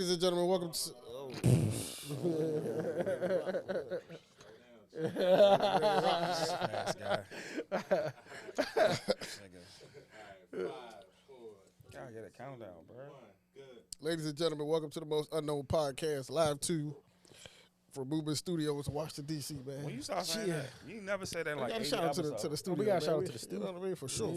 Ladies and gentlemen, welcome to. Ass guy. Gotta get a countdown, bro. Ladies and gentlemen, welcome to the most unknown podcast, live from Movement Studios, Washington D.C. Man. When you start saying that, you never say that in like 80 shout out to episodes. the studio. We gotta man. shout out to the studio. You know what I mean? For sure.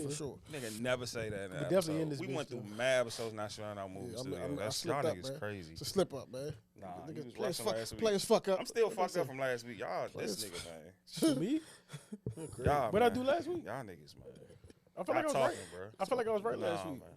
Nigga never say that in an definitely in episode. this We bitch, went through though. mad episodes not showing our movie studio. I That's slipped y'all up, niggas man. crazy. It's a slip up, man. Nah, you was Players rushing last week. players fuck up. I'm still fucked up from last week. Y'all, this nigga, man. Me? Y'all, What I man. do last week? Y'all niggas, man. I feel like I was right. talking, bro. I feel like I was right last Nah, week. man.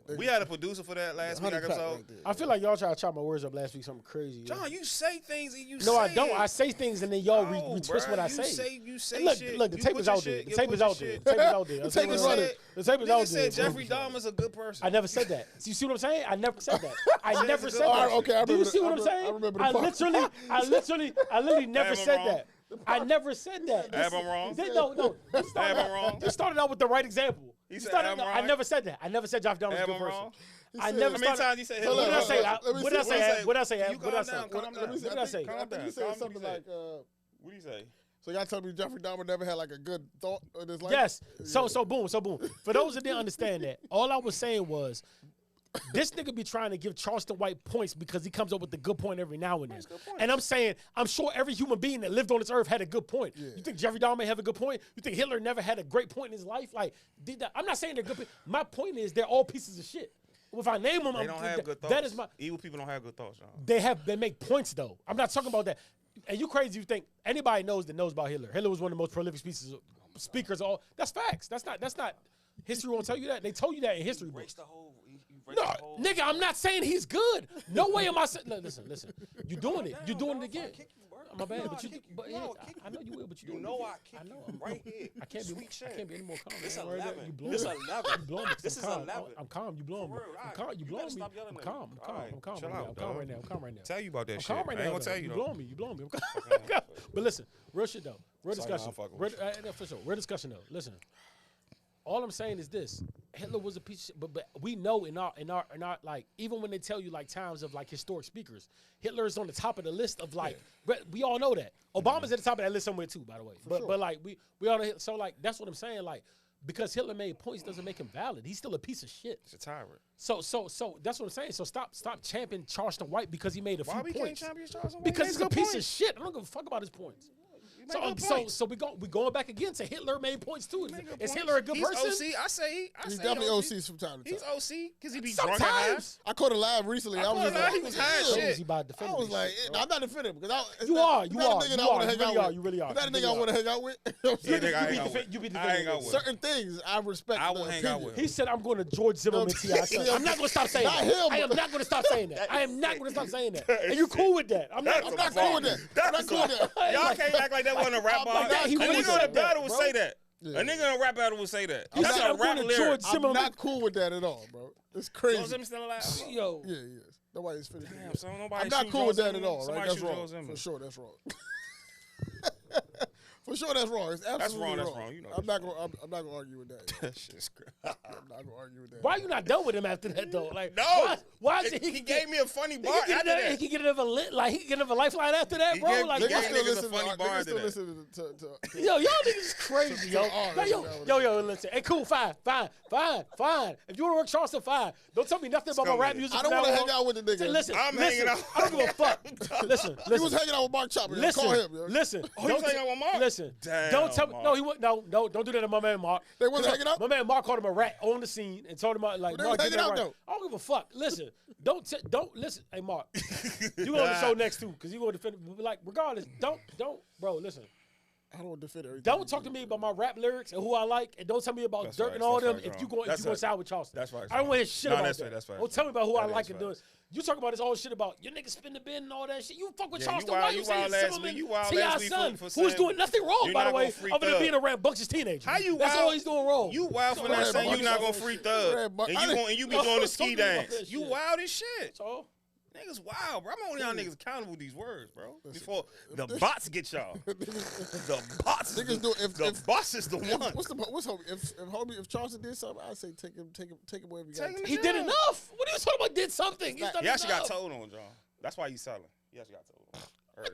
They- We had a producer for that last week honey pack episode. right there. I feel like y'all try to chop my words up last week, something crazy. John, you say things and you No, say I don't. it. I say things and then y'all No, retwist bruh, what I you say. You say And look, shit. look, the You tape put is your out there. shit- The you tape put is your out there. shit. The tape is out there. The tape is running. The tape is Nigga out said there. Jeffrey Dahmer's a good person. I never said that. You see what I'm saying? I never said that. I never said All that. right, okay, I Do you remember see the- what I I'm saying? remember the I part. literally never Am I said wrong? that. I never said that. Am I wrong? No. Am I wrong? You started out with the right example. He You said, started- "Am no, I I right?" never said that. I never said Jeff Dahmer's a Am good I person. wrong? I said- never How many started. times you said? What did I say? Let me What did I see. say? What did I say? You What did I calm say? down, calm Let me down. see. What did I say? I think you said Calm something down. like. What do you say? So y'all tell me Jeffrey Dahmer never had like a good thought in his life? Yes. So boom. For those that didn't understand that, all I was saying was, this nigga be trying to give Charleston White points because he comes up with a good point every now and then. And I'm saying, I'm sure every human being that lived on this earth had a good point. You think Jeffrey Dahmer have a good point? You think Hitler never had a great point in his life? Like, I'm not saying they're good. My point is, they're all pieces of shit. If I name them, They don't have good thoughts. that is my. Evil people don't have good thoughts, John. They make points though. I'm not talking about that. And you crazy? You think anybody knows about Hitler? Hitler was one of the most prolific speakers. All that's facts. That's not. History won't tell you that. They told you that in history books. No, nigga, I'm not saying he's good. No way am I saying. Listen. You doing it. You doing it again. My bad, but you. But yeah, I know you will, but you doing it. I again. kick I know. you right here. I can't be. I can't be any more calm. This man. 11. You blowing This me. 11. You blowing me. This I'm is calm. 11. I'm calm. You blowing me. For real, I'm alright. calm. You You blowing better me. stop yelling I'm at calm. me. I'm calm. Alright, I'm calm chill right out, now. I'm calm dog. right now. I'm calm right now. Tell you about that I'm shit. calm right I ain't now. gonna tell though. you You though. blowing me. You blowing me. But listen, real shit though. Real Sorry, discussion. I'm fucking Real, with for sure. Real discussion though. Listen. All I'm saying is this: Hitler was a piece of shit, but we know in our like, even when they tell you like times of like historic speakers, Hitler is on the top of the list of like, but we all know that. Obama's at the top of that list somewhere too, by the way. But like we all know, so like that's what I'm saying. Like, because Hitler made points doesn't make him valid. He's still a piece of shit. It's a tyrant. So that's what I'm saying. So stop championing Charleston White because he made a Why few we can't points. champion Charles? White? Because He he's made a good piece of points. shit. I don't give a fuck about his points. He made good points. So we going back again to Hitler made points too. He made good Is points. Hitler a good He's person? OC. I say He's say definitely OC. OCs from time to He's time. OC because he be drunk at Sometimes. I caught a live recently. I was caught just a live, like, he was high as "Ew." shit. He about defending I was this like, shit, bro. I'm not defending him because You are. You really are. You really are. That a You nigga I really want to are. hang out with. Yeah, nigga, I be ain't out defen- with. you be I defending ain't out niggas. with. Certain things I respect. I will the hang out opinion. with. He said, I'm going to George Zimmerman T.I. I'm not going to stop saying Not that. him. I am not going to stop saying that. I am not going to stop saying that. And you cool with that. I'm not I'm not cool with that. I'm not cool with that. Y'all can't act like that wasn't a rap like battle. that, he A really nigga in said a battle that, would bro. say that. Yeah. A nigga in a rap battle would say that. He That's said, a I'm going rap to lyric. George I'm Zimmerman. not cool with that at all, bro. It's crazy. Joe Zimmerman still alive? Yo. Yeah, he is. Nobody's finished. Damn, son, nobody I'm not shoot cool Joe with that Zimmerman. at all, right? Somebody That's shoot Joe wrong. Zimmerman. For sure, that's wrong. For sure, that's wrong. It's absolutely That's wrong. wrong. You know I'm not gonna argue with that. That shit's crazy. I'm not gonna argue with that. Why you not done with him after that, though? Like, No. Why is He gave me a funny He bar can after get that. he can get another he can get another lifeline after that, He bro. gave- Like, he Niggas gave still niggas a listen. funny bar Niggas after still that. listen to. yo, y'all niggas is crazy, yo. are, Yo, listen. Hey, cool, fine. If you want to work Charleston, fine. Don't tell me nothing about my Scum rap nigga. music. I don't want to hang out with the nigga. Listen, I'm listen. hanging out. I don't give a fuck. Listen. He was hanging out with Mark Chopper. Listen, Call him. Yo. listen. he was hanging out with Mark? Listen, Damn, don't tell me. Mark. No, he wouldn't. No, don't do that to my man Mark. They wasn't hanging out? My man Mark called him a rat on the scene and told him like, They Mark, was get hanging that out, right. though. I don't give a fuck. Listen, don't listen. Hey Mark, you go on the show next too, because you gonna defend. Like regardless, don't, bro. Listen. I don't defend everything. Don't talk to me about my rap lyrics and who I like, and don't tell me about That's Dirk right, and all that's them right, if John. you go That's right. side with Charleston. That's right, I don't want to hear shit Nah, about that's that. right, that's right. Don't tell me about who I That like is and right. doing. You talk about this whole shit about your niggas spin the bin and all that shit. You fuck with Yeah, Charleston you wild- White. you You saying wild last Zimmerman, week. You wild T.I.'s last week son, for who's saying doing nothing wrong, you're by the not way, gonna free other than Thug. being a rambunctious teenager. How you That's wild? all he's doing wrong. You wild for Go not ahead, saying Mark. you're not gonna free Thug, Go ahead, Mark. and I you didn't- going and you be No, doing the don't ski do all dance. that You shit. wild as shit. So Niggas wild, bro. I'm holding y'all niggas accountable with these words, bro. Before the bots get y'all. The bots. Niggas do the boss is the one. What's Homie? If Charleston did something, I'd say take him away. He did enough. What are you talking about? Did something? He's done He actually enough. got told on, John. That's why he's selling. He actually got told on.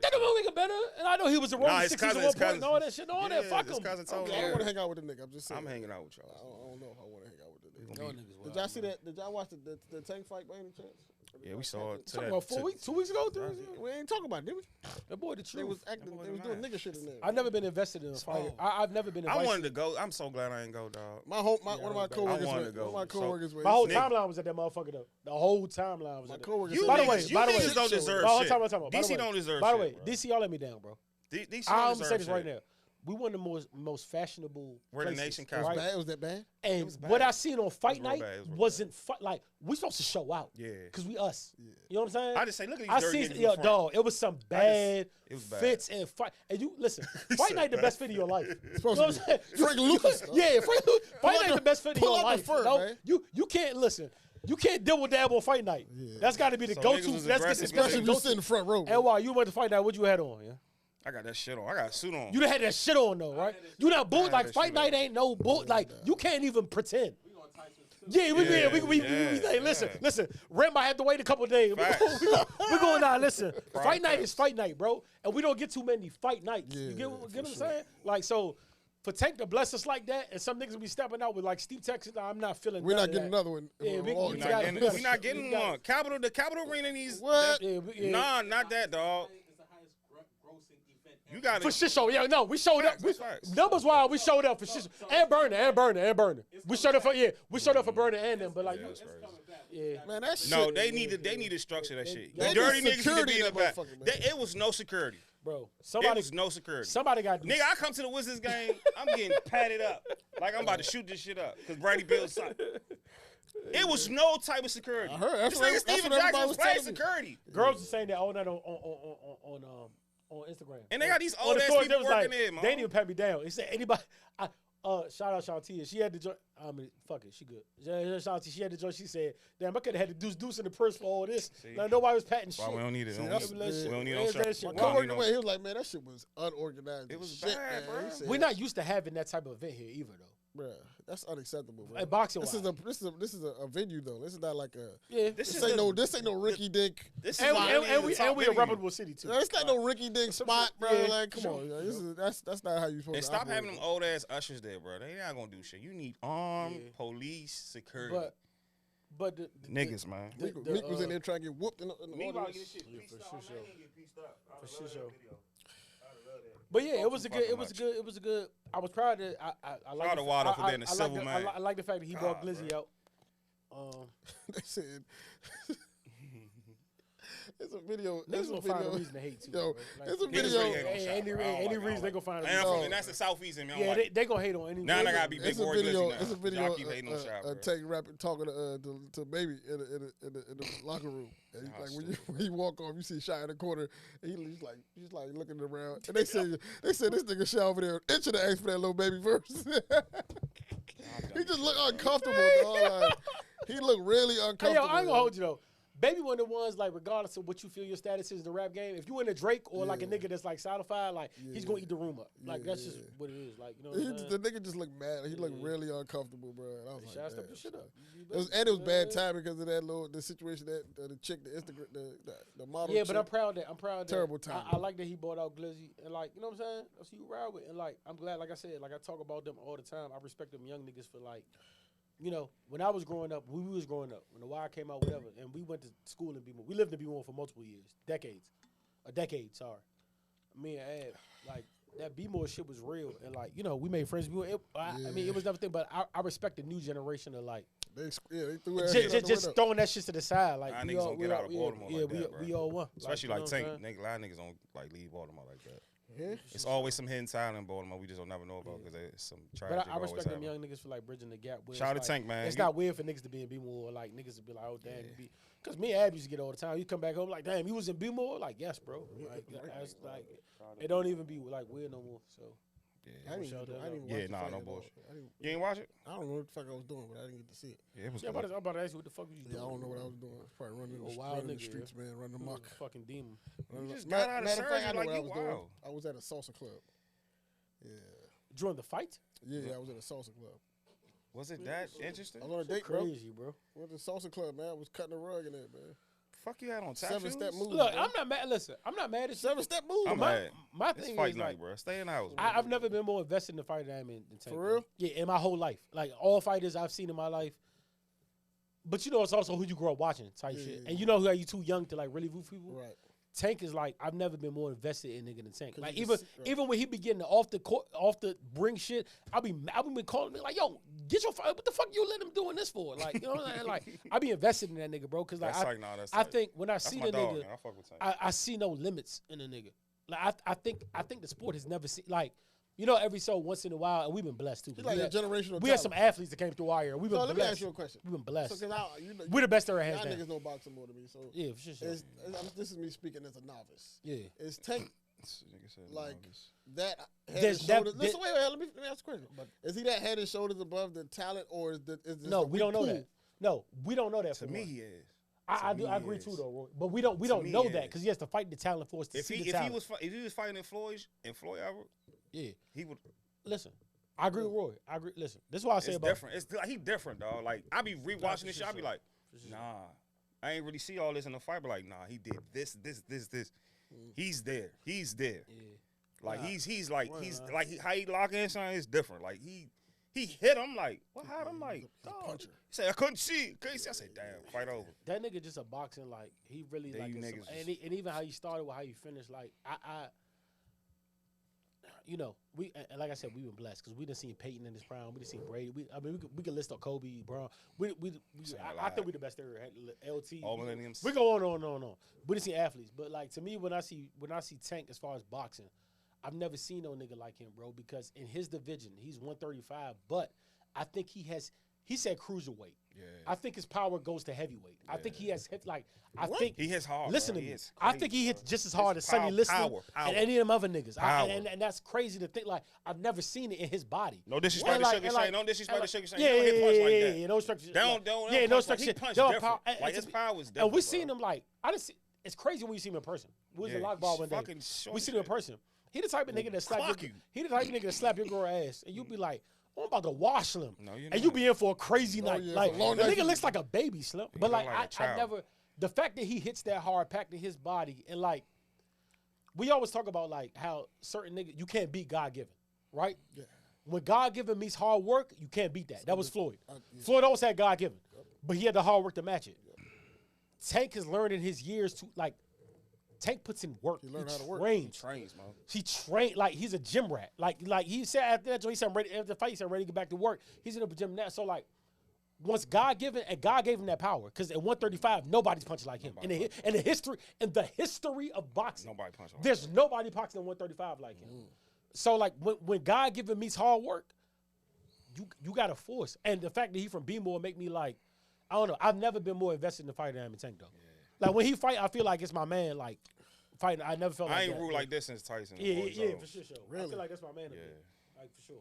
That don't make it better. And I know he was a Roman his 60s cousin- at one his point cousin- and all that shit. All that. Fuck his him. cousin told I him. don't want to hang out with the nigga. I'm just saying. I'm hanging out with I y'all. don't know if I want to hang out with the nigga. Y'all niggas wild, Did y'all see that? Did y'all watch the tank fight by any chance? Yeah, we saw it. Talking about 4 weeks, 2 weeks ago, 3 weeks ago. We ain't talking about it, did we? That boy, the They truth. was acting. They was doing nigga shit in there. I've never been invested in a fight. I've never been. I wanted to go. I'm so glad I ain't go, dog. One of my coworkers wanted went. to One of go. my coworkers went. My whole Nigga. timeline was at that motherfucker though. The whole timeline was My at that. coworkers. You By the niggas, way, you by the way, niggas don't deserve By shit. the way, DC don't deserve By the shit, way, bro. DC, y'all let me down, bro. DC I'm don't gonna say deserve this right shit. now. We one of the most fashionable We're the places, nation It was Right. bad. Was that bad? And was what bad. I seen on fight real night bad. It was real wasn't like we supposed to show out. Yeah. Cause we us. You know what I'm saying? I just say, look at these I dirty seen niggas in yo, front. dog. It was some bad it was bad. fits and fight. And you listen, fight night the best fit of your life. Supposed You know to what I'm saying? Frank Lucas. dog. Yeah, Frank Lucas. Fight out night the- the best fit of pull your out the life. fur, no, man. you can't listen. You can't double dab on fight night. That's got to be the So go-to. niggas was That's aggressive, Especially if you go-to. sit in the front row. And while you went to fight night, what you had on? Yeah. I got that shit on. I got a suit on. You done had that shit on though, right? You not bull like that fight shit night on. ain't no bull like you can't even pretend. Yeah, we hey, listen. Rent might have to wait a couple of days. Facts. We going now. Listen, Pride fight night facts. is fight night, bro, and we don't get too many fight nights. Yeah, you get what I'm for saying? Like so, for Tank to bless us like that, and some niggas be stepping out with like Steve Texas. I'm not feeling. We're none not of getting that. another one. Yeah, we All got- the time. gotta- we not getting one. The Capitol Arena needs. What? Yeah, Nah, not that, dog. It's the highest grossing event You got For it. shit show, yeah, no, we showed up. Facts. Numbers wise, we showed up for shit. And Burner. We showed up for Burner and them, but like, Yeah, that's crazy. yeah. Man, that shit. No, they need to structure that shit. They You dirty need niggas need to security be in in the that back. motherfucker, man. It was no security. Bro, It somebody was no security. got to do Nigga, I come to the Wizards game, I'm getting patted up. Like I'm about to shoot this shit up. Because Brady Bill's son. It was no type of security. I heard. That's This what- nigga that's Steven what everybody Jackson was was playing telling me. security. Girls are saying that all night on Instagram. And they got these On old the ass story, people they was working like, there, man. they didn't even pat me down. He said anybody. Shout out Shantia. She had to join. I mean, fuck it, she good. Shantia, she had to join. She said, "Damn, I could have had to deuce in the purse for all this." Now nobody was patting Why shit. we don't need it? We that's- don't That need- shit. we don't need Where's no that shirt. shit? We My don't need coworker no- went. He was like, "Man, that shit was unorganized." It as was shit, bad, man." bro. He said, We're not used to having that type of event here either, though. Bruh, that's unacceptable, bro. Like boxing This is a venue though. This is not like a. Yeah. This This is ain't no Ricky Dink. This is And why they need we the top a venue. reputable city too. It's not no Ricky Dink spot, bro. Yeah, Like, come sure. on, yo. This is that's not how you supposed And to. stop operate, having them bro. old ass ushers there, bro. They not gonna do shit. You need armed police security. But the Niggas, man. Meek was in there trying to get whooped in the Me about to audience. get shit pieced for up. sure, Man, sure. he ain't get pieced up. I For love sure, that sure. video. I love that. But yeah, it was a Fucking good. It was much. good. It was a good. I was proud that I like Shout out to Waldo for being a civil man. I like the fact that he brought God, Glizzy bro. out. They said. It's a video. Niggas It's a gonna find a video. reason to hate too. Yo, bro. Like, it's a Niggas video. really ain't gonna shop, any bro. I don't any like- reason they gonna find a And I'm reason. from, and that's the southeast in me. I Yeah, don't like they gonna hate on any. Now I gotta be It's big a boy video. Glizzy now. It's a video. Y'all keep hating on shop, bro. Tank rapping, talking to baby in the locker room. And he's Nah, like, when you walk off, you see Shy in the corner, and he's like looking around. And they said this nigga Shy over there, it should have asked for that little baby first. He just looked uncomfortable, dog. Like, he looked really Hey, uncomfortable. yo, I ain't gonna hold you though. Baby one of the ones, like, regardless of what you feel your status is in the rap game, if you in a Drake or like a nigga that's like solidified, like, he's gonna eat the room up. Like, that's just what it is. Like, you know what I'm saying? The nigga just looked mad. He looked really uncomfortable, bro. And I was like, Shout damn, out to shit up. It was bad timing because of the situation that the chick, the Instagram, the model. Yeah, but I'm chick. proud that Terrible timing. I like that he bought out Glizzy and like, you know what I'm saying? That's who you ride with. And like, I'm glad, like I said, like I talk about them all the time. I respect them young niggas for like, you know, when I was growing up, when we was growing up, when the Y came out, whatever, and we went to school in B1. We lived in B1 for multiple years, a decade, sorry. Me and Ab, like, that B-more shit was real. And like, you know, we made friends. I mean, it was nothing, but I respect the new generation of like, They threw that shit out the just window. throwing that shit to the side. Like, Nah, we niggas all, don't we get all, out of yeah, Baltimore yeah, like that, bro. we all won. Especially you know like what I'm Tank. saying? A lot of niggas don't like leave Baltimore like that. Yeah. It's always some hidden talent in Baltimore we just don't never know about because there's some tragedy. But I always respect them happen. young niggas for like bridging the gap. Where Shout out it's to like, Tank, man. It's You- not weird for niggas to be in B-more. Like niggas would be like, oh damn, you be. Because me and Ab used to get all the time. You come back home like, damn, you was in B-more? Like, yes, bro. Like, that's like, it don't even be like weird no more. So I didn't Shout even, out. I didn't even Yeah, watch the nah, fight no at all. bullshit. I You ain't watch it? don't know what the fuck I was doing, but I didn't get to see it. Yeah, it was Yeah, I'm about to ask you what the fuck was you Yeah, doing. I don't know what I was doing. I was probably running, You a wild running the nigga, streets, man, running You was amok. a fucking demon. Running just amok. got out of Matter fact, surgery I know like what I you was doing. wild. I was at a salsa club. Yeah. During the fight? Yeah, I was at a salsa club. Was it that interesting? I was on a date, bro. Crazy, bro. Went to the salsa club, man. I was cutting the rug in there, man. Fuck you had on tap shoes? 7-step move. Look, bro. I'm not mad. Listen, I'm not mad at you. 7-step move. I'm my mad. my It's thing fight is night, like, bro. Stay in the house, bro. I've never been more invested in the fight than I am in Tank. For real? Yeah, in my whole life. Like all fighters I've seen in my life. But you know, it's also who you grew up watching type Yeah, shit. yeah, And you know who are you too young to like really root for people? Right. Tank is like, I've never been more invested in nigga than Tank. 'Cause Like you even can see- right. even when he be getting off the court, off the bring shit, I've been calling me like, yo, get your fight. What the fuck you let him doing this for? Like, you know what I'm saying? Like, I be invested in that nigga, bro. Cause like That's like, nah, that's I like, think when I that's see my the dog, nigga, man. I fuck with Tank. I see no limits in a nigga. Like I think the sport has never seen like, you know, every so once in a while, and we've been blessed too. He's like a generational We had talent. some athletes that came through our era. We've been So let me blessed. ask you a question. We've been So, blessed. cause you know, We're the best era y'all hands down. niggas know boxing more than me. So Yeah, for sure. this is me speaking as a novice. Yeah. Is Tank This nigga said like novice. that head There's and that- shoulders? Listen, wait, let me ask a question. Is he that head and shoulders above the talent, or is this No, a we don't know pool? that. No, we don't know that. To for me, one. he is. I me, agree he too is. though, Roy. But we don't To me, know he that is. because he has to fight the talent for us to see the talent. If he was fighting in Floyd Albert, Yeah. he would. Listen, I agree with Roy. I agree. Listen, this is what I say It's about. different. It's like he different, dog. Like I be rewatching for this sure, shit. I be sure. like, nah, I ain't really see all this in the fight. But like, nah, he did this. He's there. He's there. Yeah. Like Nah. he's like how he lock in something is different. Like he hit him like what had him like He's a dog. puncher. He said I couldn't see. I said damn, fight over. That nigga just a boxing like he really They like you is niggas some, and even how you started with how you finished like I you know and like I said we've been blessed because we done seen Peyton in his prime, we done seen Brady. We could list up Kobe, Brown. I think we the best there. LT. All millenniums. We go on. We done seen athletes, but like to me when I see Tank as far as boxing, I've never seen no nigga like him, bro. Because in his division he's 135, but I think he said cruiserweight. Yeah. I think his power goes to heavyweight. I think he has hit like I What? think He hits hard. listen bro. to He me. hits I crazy, think he hits bro. just as hard as His Sonny Liston power. and any of them other niggas. Power. And that's crazy to think. Like I've never seen it in his body. No disrespect to like- Sugar and Shane. like- No disrespect to and Sugar like- Shane. He don't hit punch like that. Yeah, no structure. They don't Yeah, no punch like- structure. he punch They don't different. power- Like his power is different. And we bro. seen him like I didn't see. It's crazy when you see him in person. We was in Yeah, Lockball one day. fucking short We seen him in shit. person. He the type of nigga that slap Clock your, you. he the type of nigga that slap your girl ass, and you be like, "Oh, I'm about to wash Slim," No, you're and you not. be in for a crazy Oh, night. yeah, Like it's a long the night nigga for looks you. like a baby, Slim. But look like like a I child. never. The fact that he hits that hard packed in his body, and like we always talk about like how certain niggas you can't beat God given, right? Yeah. When God given meets hard work, you can't beat that. That was Floyd. Yeah. Floyd always had God given, but he had the hard work to match it. Tank has learned in his years to like. Tank puts in work. He learned how to work. trains. Trains, man. He trained like he's a gym rat. Like he said after that, he said I'm ready after the fight. He said I'm ready to get back to work. He's in the gym now. So like, once God given and God gave him that power, because at 135 nobody's punching like him. In the history of boxing, Nobody punch like there's nobody boxing at 135 like him. So like when God given meets hard work, you got to force. And the fact that he from B-more make me like, I don't know. I've never been more invested in the fight than I am in Tank though. Like when he fight, I feel like it's my man. Like fighting, I never felt like I ain't that. ruled like this since Tyson. Yeah, for sure. I Really? feel like that's my man. Yeah. Like for sure.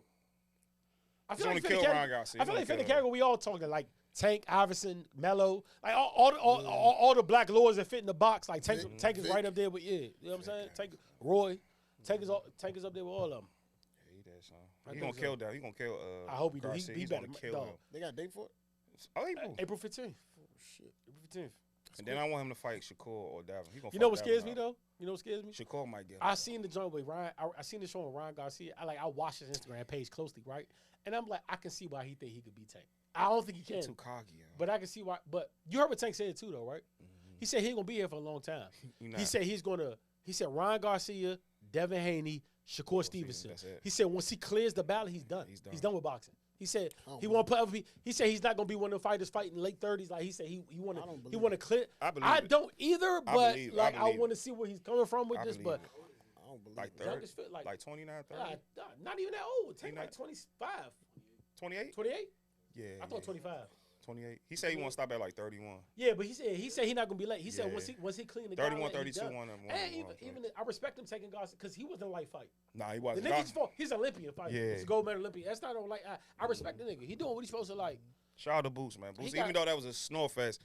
I He's feel only like killed Ryan Garcia. I feel like He's in the only killed category we all talking like Tank, Iverson, Mello, like all the black lords that fit in the box. Like Tank is Vic. right up there with you know what I'm saying? Tank, Roy, Tank is up there with all of them. Yeah, he that son. I He think gonna so. kill that. He gonna kill. I hope he do. Garcia. He He's better gonna kill dog. him. They got a date for it? Oh, April. April 15th. Oh, shit. April 15th. And then I want him to fight Shakur or Davin. He gonna. You know fuck what Davin scares me up. though? You know what scares me? Shakur might get. I seen the joint with Ryan. I seen the show with Ryan Garcia. I watched his Instagram page closely, right? And I'm like, I can see why he think he could beat Tank. I don't think he can, Too cocky. Yeah. but I can see why. But you heard what Tank said too, though, right? He said he ain't gonna be here for a long time. You He not. said he's gonna. He said Ryan Garcia, Devin Haney, Shakur Stevenson. that's it. He said once he clears the ballot, he's done. He's He's done. done with boxing. He said I don't he won't put other people. He said he's not gonna be one of the fighters fighting late 30s. Like he said he want I don't to believe want to clear. I believe I it. don't either, but believe it. like I I believe want to it. see where he's coming from with I this. believe But it. I don't believe Like it. Tank 30, is fit, like 29, 30, not even that old. Tank He like not- 25, 28. 28. Yeah. I thought yeah. 25. 28. He said he want to stop at like 31. Yeah, but he said he not gonna be late. He said Yeah. once he clean the 31, guy, 32, done. one of them. And even I respect him taking guys because he wasn't a light fight. Nah, he The wasn't. nigga's fault. He's an Olympian fighter. Yeah. He's a gold medal Olympian. That's not on like I respect the nigga. He doing what he's supposed to like. Shout out to Boots, man. Boots, He got- even though that was a snore fest,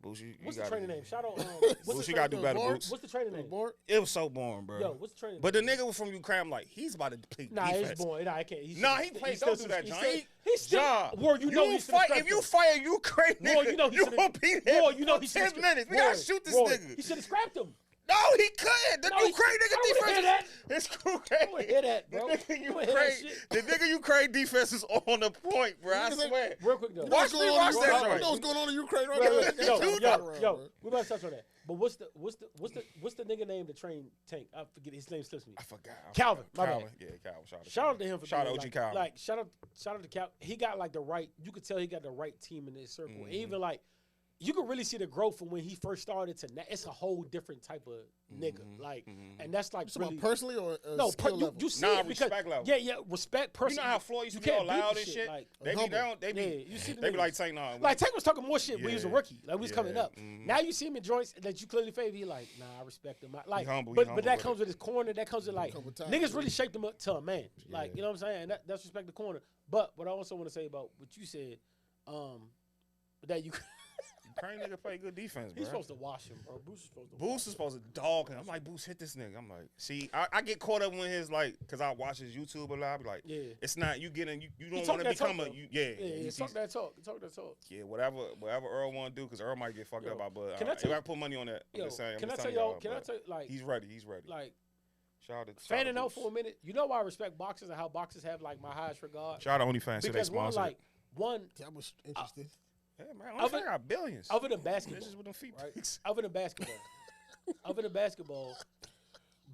Boots, you What's the gotta- trainer name? Shout out. Boots, What's the you gotta do trainer- better, Board? Boots. What's the trainer name? Board? It was so boring, bro. Yo, what's the trainer? But the name? nigga was from Ukraine. I'm like, he's about to play Nah, defense. it's boring. Nah, I can't. Nah, he played. Don't do that, John. He's still. John, War, you know he's fight. If you fight a Ukraine nigga, War, you know he you should've- gonna be there War, you know he for 10 should've- minutes. We War, gotta shoot this War, nigga. He should have scrapped him. No, he couldn't. The No, he- Ukraine I nigga don't wanna hear defense is Ukraine. I wanna hear that, bro. The nigga I wanna hear that Ukraine, shit. the nigga Ukraine defense is on the point, bro. I Niggas ain't- swear. Real quick though. Watch me watch that You joint. know what's going on in Ukraine right Yo, now? yo, That's yo, turning yo, around, yo, bro. we about to touch on that. But what's the nigga name that trained Tank? I forget his name slips me. I forgot. Calvin, my Calvin. bad. Yeah, Calvin. Shout out to him for Shout being, out OG like, Calvin. Like shout out to Cal. He got like the right. You could tell he got the right team in his circle. Mm-hmm. Even like you could really see the growth from when he first started to now. It's a whole different type of nigga. Mm-hmm. Like, and that's like Talking really about personally or no. skill level? You see Nah, it because respect level. yeah, respect. You Personally, know how Floyd used to you be all can't beat loud the and shit? Like, They be humble. down. They be. yeah, you see the They be niggas. like saying, "Nah." Like Tank was talking more shit when he was a Yeah. rookie, like we was coming Yeah. up. Now you see him in joints that you clearly favor. He like, nah, I respect him. Like, humble, he but humble that with comes with his corner. That comes with like Come with time, niggas yeah. really shaped him up to a man. Like, you know what I'm saying? And that's respect the corner. But what I also want to say about what you said, that you Ukraine nigga play good defense, bro. he's supposed to wash him, bro. Bruce is supposed to. Boost is supposed to dog him. I'm like, Boost, hit this nigga. I'm like, see, I get caught up when his like, cause I watch his YouTube a lot. I be like, Yeah. it's not you getting you don't talk want to that talk, become a though. you, yeah. Yeah, he's- talk that talk. Talk that talk. yeah, whatever Earl want to do, cause Earl might get fucked Yo, up about. But can I if tell- I put money on that, I'm Yo, just saying. can I I'm tell just y'all? telling Can I but tell like he's ready. He's ready. Shout out to fanning out Boost. for a minute? You know why I respect boxers and how boxers have like my highest regard? Shout out to OnlyFans. Say they Because one sponsored. one Yeah, I was interested. Yeah, man, Other- OnlyFans got billions. other than basketball. Bitches with them feet Right. pics. Other than basketball,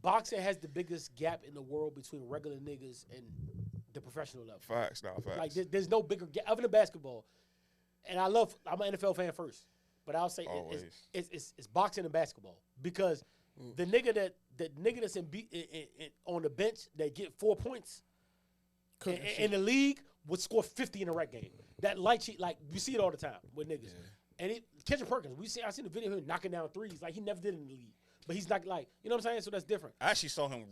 boxing has the biggest gap in the world between regular niggas and the professional level. Facts, nah, facts. Like there's no bigger gap other than basketball. And I'm an NFL fan first, but I'll say Always. it's boxing and basketball because the nigga that's on the bench that get 4 points in the league would score 50 in a rec game. That light sheet, like you see it all the time with niggas. And Kendrick Perkins, I seen the video of him knocking down threes like he never did in the league. But he's not like, you know what I'm saying? So that's different. I actually saw him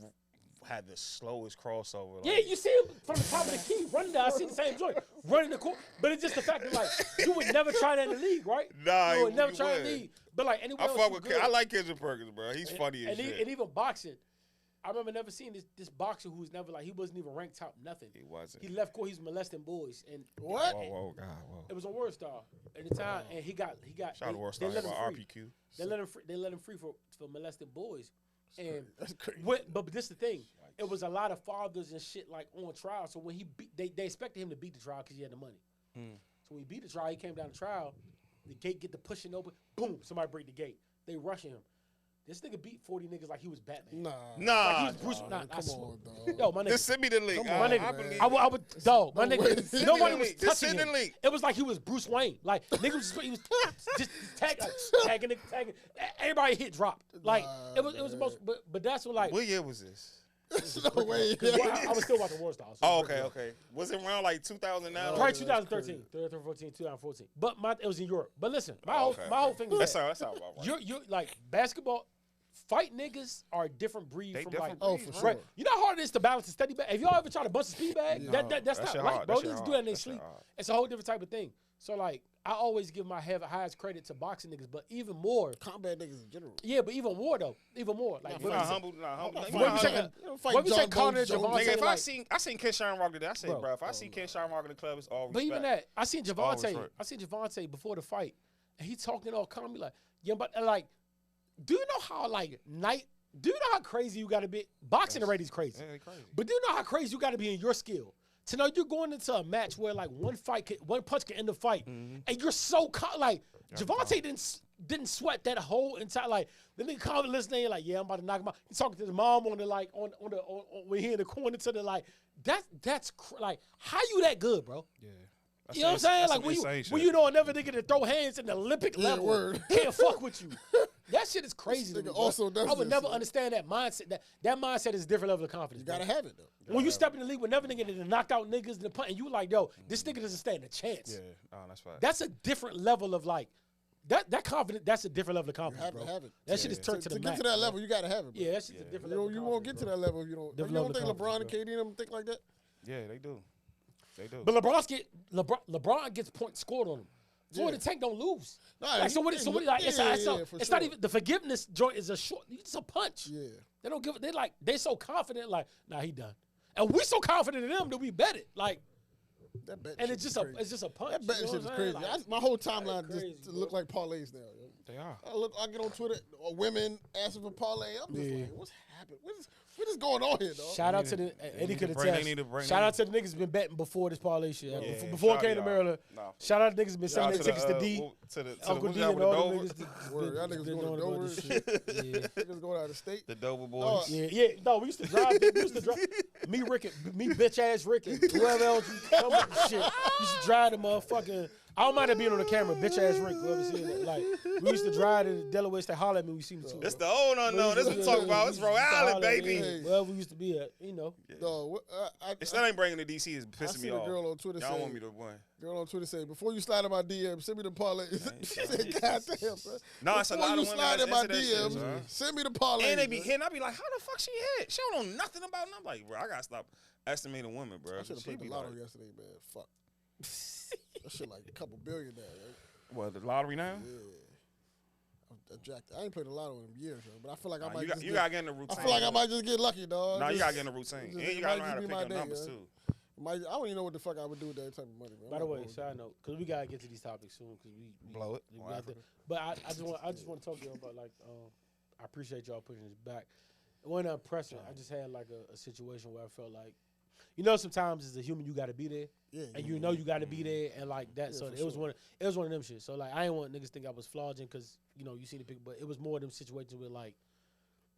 had the slowest crossover. Like, Yeah, you see him from the top of the key running down. I see the same joint running the court. But it's just the fact that like you would never try that in the league, right? Nah, you would never you try in the wouldn't. league. But like anywhere I else, fuck you with. good. I like Kendrick Perkins, bro. He's funny as and shit. and even boxing, I remember never seeing this boxer who's never like he wasn't even ranked top nothing. He wasn't. He left court. He was molesting boys, and What? Whoa, God, whoa. it was on World Star at the time, and he got. Shout out to they Warstar let him about free. RPQ. They let him free for molesting boys, and That's crazy. but this the thing. It was a lot of fathers and shit like on trial. So when he beat, they expected him to beat the trial because he had the money. So when he beat the trial, he came down the trial. The gate get the pushing open. Boom! Somebody break the gate. They rushing him. This nigga beat 40 niggas like he was Batman. Nah. Nah, Like he was Bruce. Nah, Nah, I come swear. on, dog. Yo, my nigga. Just send me the link. Come My on, nigga, man. believe I it. would, dog, my No nigga, way. nobody was Just touching send the him. link. It was like he was Bruce Wayne. Like, nigga was just tagging. Everybody hit drop. Like, it was the most, but that's what, like, What year was this? No way. I was still watching War Stars. Oh, okay. Was it around like 2009? Probably that's 2013, 2014, 2014. But it was in Europe. But listen, my okay. whole thing is That's that how about right. you're like basketball. Fight niggas are a different breed They from different like. Oh, breeds, for bro. Right. You know how hard it is to balance a steady bag? Have y'all ever tried to bust a speed bag? Yeah. That's That not shit light, hard. bro. That shit Niggas do hard. that in their That shit sleep. hard. It's a whole different type of thing. So like, I always give my highest credit to boxing niggas, but even more, Combat niggas in general. yeah, but even more though, even more. Like, You what not we say- humble, not humble. What You we not say- humble. You don't fight what we say John Conor Bones and Jones. Javante- Nigga, if like- I seen Ken Shamrock Rock today, I say, Bro. bro, if I see Ken Shamrock in the club, it's all respect. But even that, I seen always Javante. right. I seen Javante before the fight, and he talking all calm. Like, yeah, but like, do you know how like do you know how crazy you got to be? Boxing already is crazy. Yeah, they crazy. But do you know how crazy you got to be in your skill to know you're going into a match where like one punch can end the fight, and you're so like Javante didn't sweat that whole entire like the nigga calm listening like yeah I'm about to knock him out. He's talking to his mom on the like on when he in the corner to the like that's like how you that good, bro? Yeah. You know what I'm saying? Like when you know another nigga to throw hands in the Olympic level word. can't fuck with you. That shit is crazy to nigga me. also Bro. does I would this, never man. understand that mindset. That mindset is a different level of confidence. You gotta bro. have it though. When you step in the league with never nigga that knocked out niggas in the punt, and you like, yo, this nigga doesn't stand a chance. Yeah, oh, that's fine. That's a different level of like that confidence. That's a different level of You confidence, have bro. to have it. That shit is turned to To the get max. to that bro. level, you gotta have it. Bro. Yeah, that shit's a different You level. know, you won't get to that level if you don't. Different You don't level think of LeBron and confidence, KD and them think like that? Yeah, they do. They do. But LeBron gets points scored on him. Florida Tank don't lose. Nah, Like, so what? So what? Like, it's for not sure. even the forgiveness joint is a short. It's a punch. Yeah. They don't give. They so confident. Like, nah, he done. And we so confident in them that we bet it. Like, That bet and shit it's is just crazy. it's just a punch. That betting you know shit is what I'm saying? crazy. Like, My whole timeline crazy, just bro. look like parlays now. Yo. They are. I get on Twitter, women asking for parlay. I'm just Yeah. like, what's happening? What is going on here, dog? Shout out to the Eddie could they need to attest. bring Shout in- out to the niggas been betting before this parlay shit. Yeah, Before shout it came to y'all. Maryland. Nah. Shout out to niggas been Shout sending out their tickets to D. to the Uncle what's D that and with all the them Dover? niggas. Word, y'all niggas been going to doing about Dover. this shit. Yeah. Niggas going out of state. The Dover Oh, boys. Yeah. No, we used to drive. Me, Rick, me, bitch ass Rick, and whoever else you come with the shit. Used to drive the motherfucking. I don't mind it being on the camera, bitch ass Rick. Whoever seen it, like we used to drive to Delaware State, holler at me. We seen the two. It's the old unknown. That's what I'm talking about. It's Rhode Island, baby. Hey. Wherever we used to be at, you know. Dog, If that ain't bringing the DC, it's I pissing me seen a off. girl on Twitter Y'all say, want me to win. before you slide in my DM, send me the parlay. She said, God damn, bro. No, it's a Before lot you of women slide that's in my into that shit, DMs, son. send me the parlay. And they be bro. hitting. I be like, how the fuck she hit? She don't know nothing about it. I'm like, bro, I gotta stop estimating women, bro. I should have She played the be lotto like, yesterday, man. Fuck. That shit like a couple billion now, right? what, the lottery now? I jacked. I ain't played the lotto in years, though, but I feel like I Nah, might. you, got, just you get, gotta get in the routine. I feel like I might just get lucky, dog. Nah, you Just- gotta get in the routine. just- And you it gotta might know how to just be pick my your day, numbers, yeah. too. I don't even know what the fuck I would do with that type of money, man. By the way, side note, because we gotta get to these topics soon, because we Blow it. we On got to- Africa. but I just want to talk to y'all about like I appreciate y'all pushing this back. It wasn't pressing. I just had like a situation where I felt like, you know, sometimes as a human you got to be there, Yeah, and you know you got to be there, and like that. Yeah, So for it was sure. one of them shit. So like I ain't want niggas think I was flogging because you know you see the picture, but it was more of them situations where like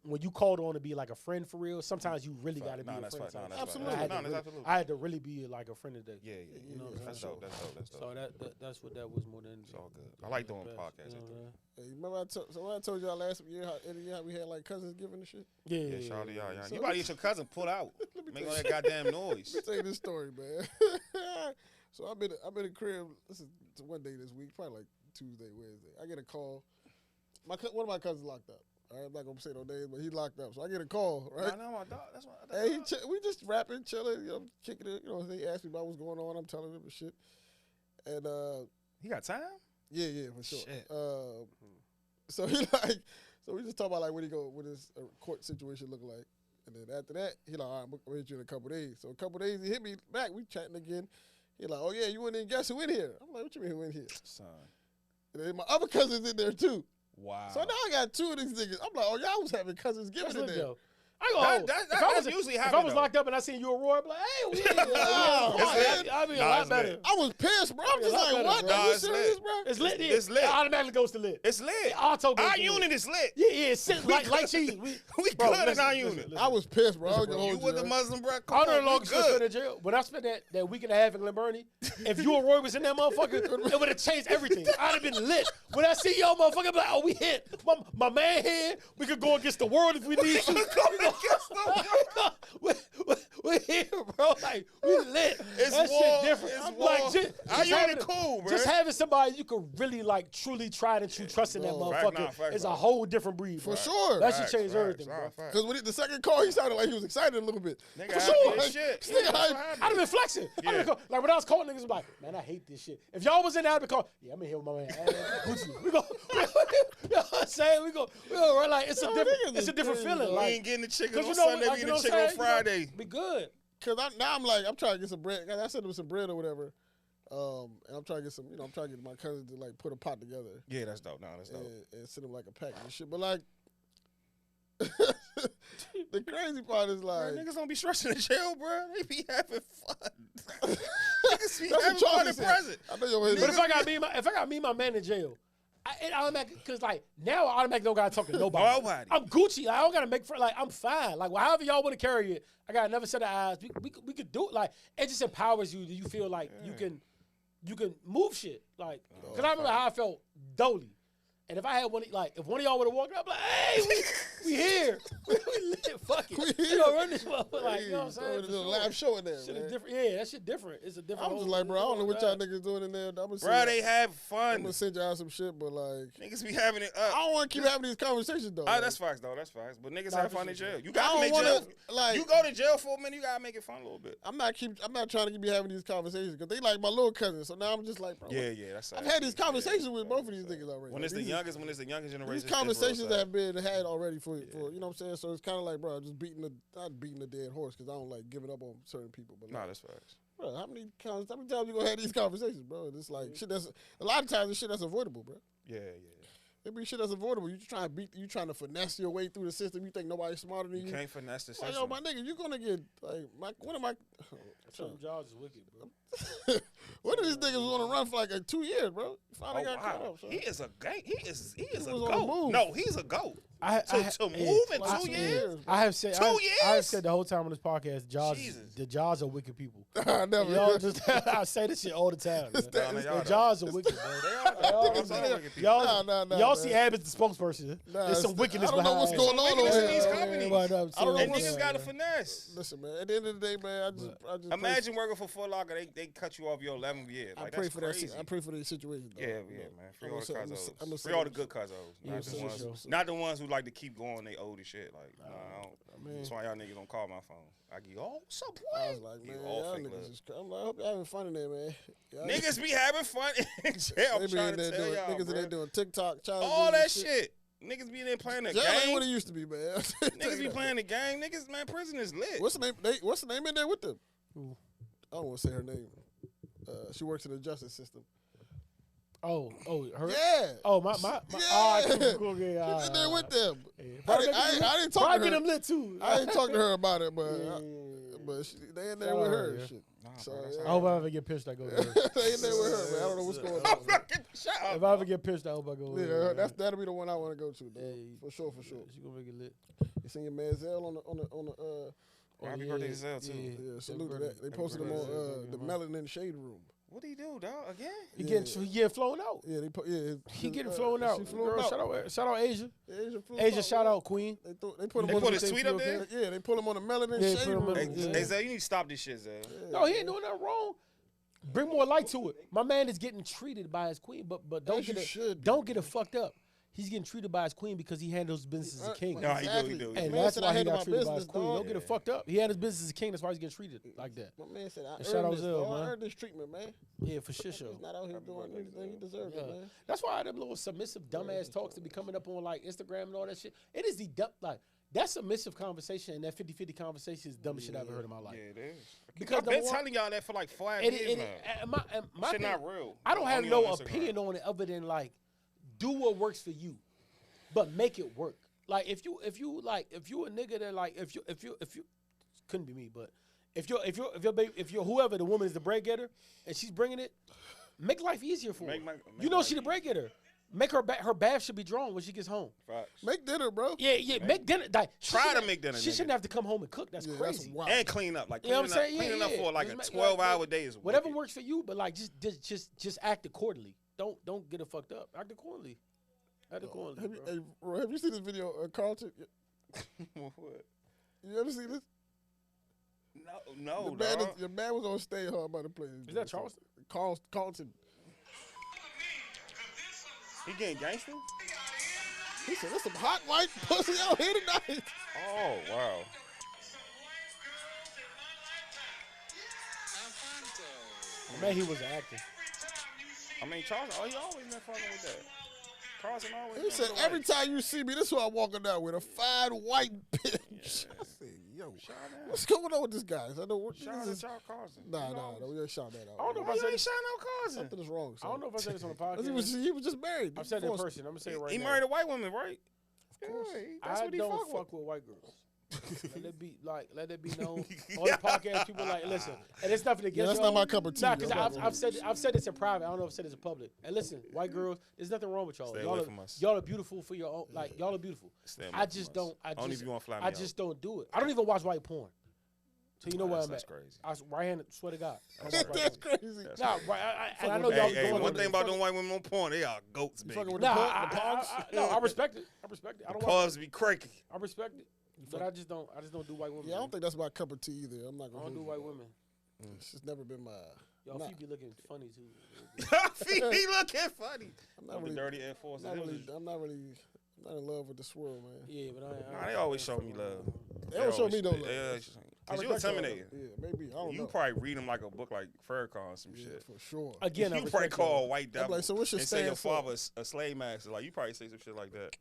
when you called on to be like a friend for real, sometimes you really got to be Nah, a that's friend. fine. Nah, type that's shit. fine. And I had to Nah, that's really- absolutely. I had to really be like a friend today. Yeah, You know what I'm that's saying? dope. That's dope. That's So dope. that's what that was more than. It's all good. I like doing best, podcasts. you know what I'm saying? Hey, remember I told y'all last year how we had like cousins giving the shit? Yeah, Yeah, shout out to y'all. So You about to get your cousin pulled out. me Make tell all you- that goddamn noise. Let me tell you this story, man. So I'm in the crib. This is one day this week, probably like Tuesday, Wednesday. I get a call. One of my cousins locked up. All right, I'm not gonna say no names, but he locked up. So I get a call, right? Nah, my dog. That's my Hey, we just rapping, chilling, you know, kicking it. You know, they ask me about what's going on. I'm telling them and shit. And He got time? yeah, for sure. Shit. So he so we just talk about like what his court situation look like. And then after that, he like, all right, I'm gonna hit you in a couple days. So a couple days, he hit me back. We chatting again. He like, oh yeah, you went in. Guess who in here? I'm like, what you mean who in here? Son. And then my other cousins in there too. Wow. So now I got two of these niggas. I'm like, oh y'all was having cousins That's giving in lit there. though. I go. That's usually If I happen, was though. locked up and I seen you a Roy, I'd be like, hey, we I'd be a Nah, lot it's better. lit. I was pissed, bro. I'm Yeah, just lot like, better, what? bro. Are Nah, you it's serious, lit. bro? It's lit. It's lit. It automatically goes to lit. It's lit. Auto goes Our to unit lit. is lit. Yeah, it's sit like cheese. We Bro, good in our unit. I was pissed, bro. I was bro. gonna You hold with you, the right? Muslim, bro? I Come don't on, know we spent in good. jail. When I spent that week and a half in Glen Burnie, if you or Roy was in that motherfucker, it would have changed everything. I'd have been lit. When I see y'all motherfucker, I'm like, oh, we hit. My man here. We could go against the world if we need to. We're here, bro. Like, we lit. It's that war. shit different. It's I'm war. like, Our unit having- cool, bro. Just having somebody you could really, like, truly try and trust in that No. Fact, motherfucker nah, fact, is a bro. whole different breed, For bro. sure. That should Facts, change facts, everything, nah, bro. facts. Because the second call, he sounded like he was excited a little bit. Nigga, For happy sure. as shit. This nigga Yeah, that's hype. what happened. I'd have been flexing. Yeah. Like when I was calling niggas, I'm like, man, I hate this shit. If y'all was in there, I'd be calling, yeah, I'm in here with my man. Gucci. We go, you know what I'm saying? We go, right? Like it's a Yo, different, niggas it's a is different crazy, feeling. We Like, ain't getting the chicken 'cause on you know, Sunday. like, We you getting know the what chicken I'm on saying? You know, Friday. be good. Because now I'm like, I'm trying to get some bread. I sent him some bread or whatever. And I'm trying to get some, I'm trying to get my cousin to like put a pot together Yeah, that's dope. Nah, that's dope. and send him like a pack and shit. But like, the crazy part is like, Niggas don't be stressing in jail, bro. They be having fun. Niggas be that's what having fun Charlie in said. present. I know your head. But if I got me and my man in jail, it automatically, because like now I automatically don't gotta talk to nobody. Nobody. I'm Gucci. Like, I don't gotta make friends. Like I'm fine. Like however y'all want to carry it, I got another set of eyes. We could do it. Like it just empowers you. That you feel like you can move shit. Like because I remember how I felt Dolly, And if I had one, like, if one of y'all would have walked up, like, hey, we here. we lit. Fuck it. We We here. gonna run this motherfucker. Like, you know what I'm saying? There's For a sure. live show in there, Shit man. is different. Yeah, that shit different. It's a different. I'm just whole- like, bro, I don't know what y'all that. niggas doing in there. I'm gonna Bro, they have I'm fun. gonna send y'all some shit, but like, Niggas be having it I up. don't want to keep having these conversations though. Oh, like. that's facts, though. That's facts. But niggas Nah, have for fun in sure. jail. You I gotta don't make wanna, jail. like, You go to jail for a minute, you gotta make it fun a little bit. I'm not trying to be having these conversations because they like my little cousin. So now I'm just like, bro. Yeah, that's. I've had these conversations with both of these niggas already. When Like, it's the these- youngest generation. These it's real conversations sad. that have been had already for you know what I'm saying. So it's kind of like, bro, just not beating the dead horse because I don't like giving up on certain people. But Nah, like, that's facts. bro, how many times you gonna have these conversations, bro? And it's like shit that's a lot of times it's shit that's avoidable, bro. Yeah. It be shit that's avoidable. You trying to finesse your way through the system. You think nobody's smarter than You you. can't finesse the Well, system. yo, my nigga, you gonna get like one of my. Some jobs is wicked, bro. One of these niggas was on a run for like 2 years, bro. Finally got caught wow. up. Son. He is a gang. He is a was on the goat. move. No, he's a goat. To move in like 2 2 years. years. I have said 2 I have years? said the whole time on this podcast, Jesus. the Jaws are wicked people. I never. Y'all just I say this shit all the time. Man. Y'all The Jaws are wicked, bro. They are. That's all wicked people. Y'all, Nah, y'all man. see Ab as the spokesperson. Nah, There's some it's- wickedness I don't know behind what's it. going on over Wickedness in here. these Yeah, companies. but I'm I don't know saying, And what's- niggas got to finesse. Listen, man. At the end of the day, man, I just pray- Imagine working for Foot Locker. They cut you off your 11th year. I Like, pray that's for crazy. that. I pray for these situations. Though. Yeah, man. Free all the I'm cuzos. a Free all the good cuzos. Yeah, Not for the ones, sure. not the ones who like to keep going they old as shit. Like, nah, I don't. mean- That's why y'all niggas don't call my phone. I get, oh, what's up, I boy? was like, man, You all y'all fake niggas love. is. I'm like, I hope y'all having fun in there, man. Y'all Niggas be having fun in jail. they I'm be trying in to there tell doing y'all, niggas in there bruh. doing TikTok challenges. All and that shit. Niggas be in there playing the Jail ain't game. what it used to be, man. Niggas be playing the game. Niggas, man, prison is lit. What's the name? What's the name in there with them? Who? I don't want to say her name. She works in the justice system. Oh, her. Yeah. Oh, my. Yeah. Oh, I couldn't cool She's in there with them. Probably I didn't talk Probably to get her. them lit too. I didn't talk to her about it, but Yeah. but they in there Shout with out her her, and yeah. shit. Nah, So, bro, that's yeah. I hope I ever get pitched. I go to her. They in there with her, man. I don't know what's going on. man. Shut up. If I ever get pitched, I hope I go. With Yeah, her. that'll be the one I want to go to, though. Hey, For sure. She gonna make it lit. You seen your man Zell on the Happy Oh, birthday yeah, to Zell, too. yeah, salute to birthday. that. They Happy posted him birthday, on the Melanin Shade Room. What do you do, dog? Again? He Yeah. getting flown out. Yeah, He getting flown out. She flew Girl, him out. shout out Asia. Flew Asia, out, shout man. out Queen. They put They him put on a suite up there? Yeah, they put him on the Melanin Yeah, Shade put him Room. on Hey, Yeah. hey, Zell, you need to stop this shit, Zell. No, he ain't doing nothing wrong. Bring more light to it. My man is getting treated by his queen, but don't As you get should. it. Don't get it fucked up. He's getting treated by his queen because he handles business as a king. No, he do. And Man that's said why I he handle got my treated by his business, queen. dog. Don't get it fucked up. He had his business as a king. That's why he's getting treated like that. My man said, I And shout out earned this, Zell, dog. man. I earned this treatment, man. Yeah, for sure. He's not out here doing anything. He deserves Yeah. it, man. That's why them little submissive dumbass talks that be coming up on like Instagram and all that shit. It is the dumb like that submissive conversation and that 50-50 conversation is the dumbest shit I've ever heard in my life. Yeah, it is. Because I've been number one- telling y'all that for like 5 It, years it, now. and my Shit thing- not real. I don't have Only no on Instagram. opinion on it other than like do what works for you, but make it work. Like if you a nigga that like if you couldn't be me, but if you're whoever the woman is the bread getter and she's bringing it, make life easier for her. You know she the bread getter. Make her bath should be drawn when she gets home. Facts. Make dinner, bro. Yeah, make dinner. Like, Try to make dinner, She nigga. shouldn't have to come home and cook. That's Yeah, crazy. that's wild. And clean up. Like, You know what I'm saying? cleaning up for like a Just 12-hour day is whatever wicked. works for you, but like just act accordingly. Don't get it fucked up. Act accordingly. Act accordingly. Have you, bro. hey, bro, have you seen this video of Carlton? What? You ever see this? No, the, man dog. the man was on stage. How I'm about to play this. Is that Charleston? Carlton. He getting gangster? He said, "There's some hot white pussy out here tonight." Oh, wow. Man, he was an actor. I mean, Charleston, he always been fucking with that. Carlson always He been said, with the "Every white. time you see me, this is who I'm walking down with, a fine white bitch." I said, "Yo, Shout out. what's going on with this guy?" I know what. Shout out this to is- Charles Carlson. Nah, You nah, know, no, we don't shout that out. I don't know if Why I you said ain't this. shouting out Carlson? Something is wrong. I don't know if I said this on the He podcast. was just married. I've said it in Before- person. I'm gonna say it right He now. married a white woman, right? course. Yeah, that's I what he don't fuck with. fuck with white girls. Let that be known. All the podcast people like listen, and it's nothing against Yeah, that's y'all. not my cup of tea, Nah, because though. I've said this in private. I don't know if I've said this in public. And listen, white girls, there's nothing wrong with y'all. Stay Y'all away are, from us. y'all are beautiful for your own. Like y'all are beautiful. Stay away I from just us. don't. Only if you wanna fly me I out. just don't do it. I don't even watch white porn. So you know where I'm That's at. crazy. Right-handed, swear to God. That's crazy. Nah, and I know y'all Hey, going one on thing it. about them white women on porn, they are goats, You baby. fucking with Nah, the pogs? no, I respect it. I respect it. I don't want. Pause be cranky. I respect it, but I just don't do white women. Yeah, I don't think that's my cup of tea either. I'm not I gonna don't do hold white you. women. It's just never been my. Y'all Nah. feet be looking funny too. He looking funny. I'm The not really. dirty Air Force. I'm not in love with the swirl, man. Yeah, but Nah, they always show me love. They don't show me no love. Cause you respect y'all, intimidating. though. Yeah, maybe. I don't You know. probably read them like a book, like Farrakhan, some Yeah, shit. for sure. Again, I You probably respect call y'all. a white devil like, so what's your and say your stand for? father's a slave master. Like, you probably say some shit like that.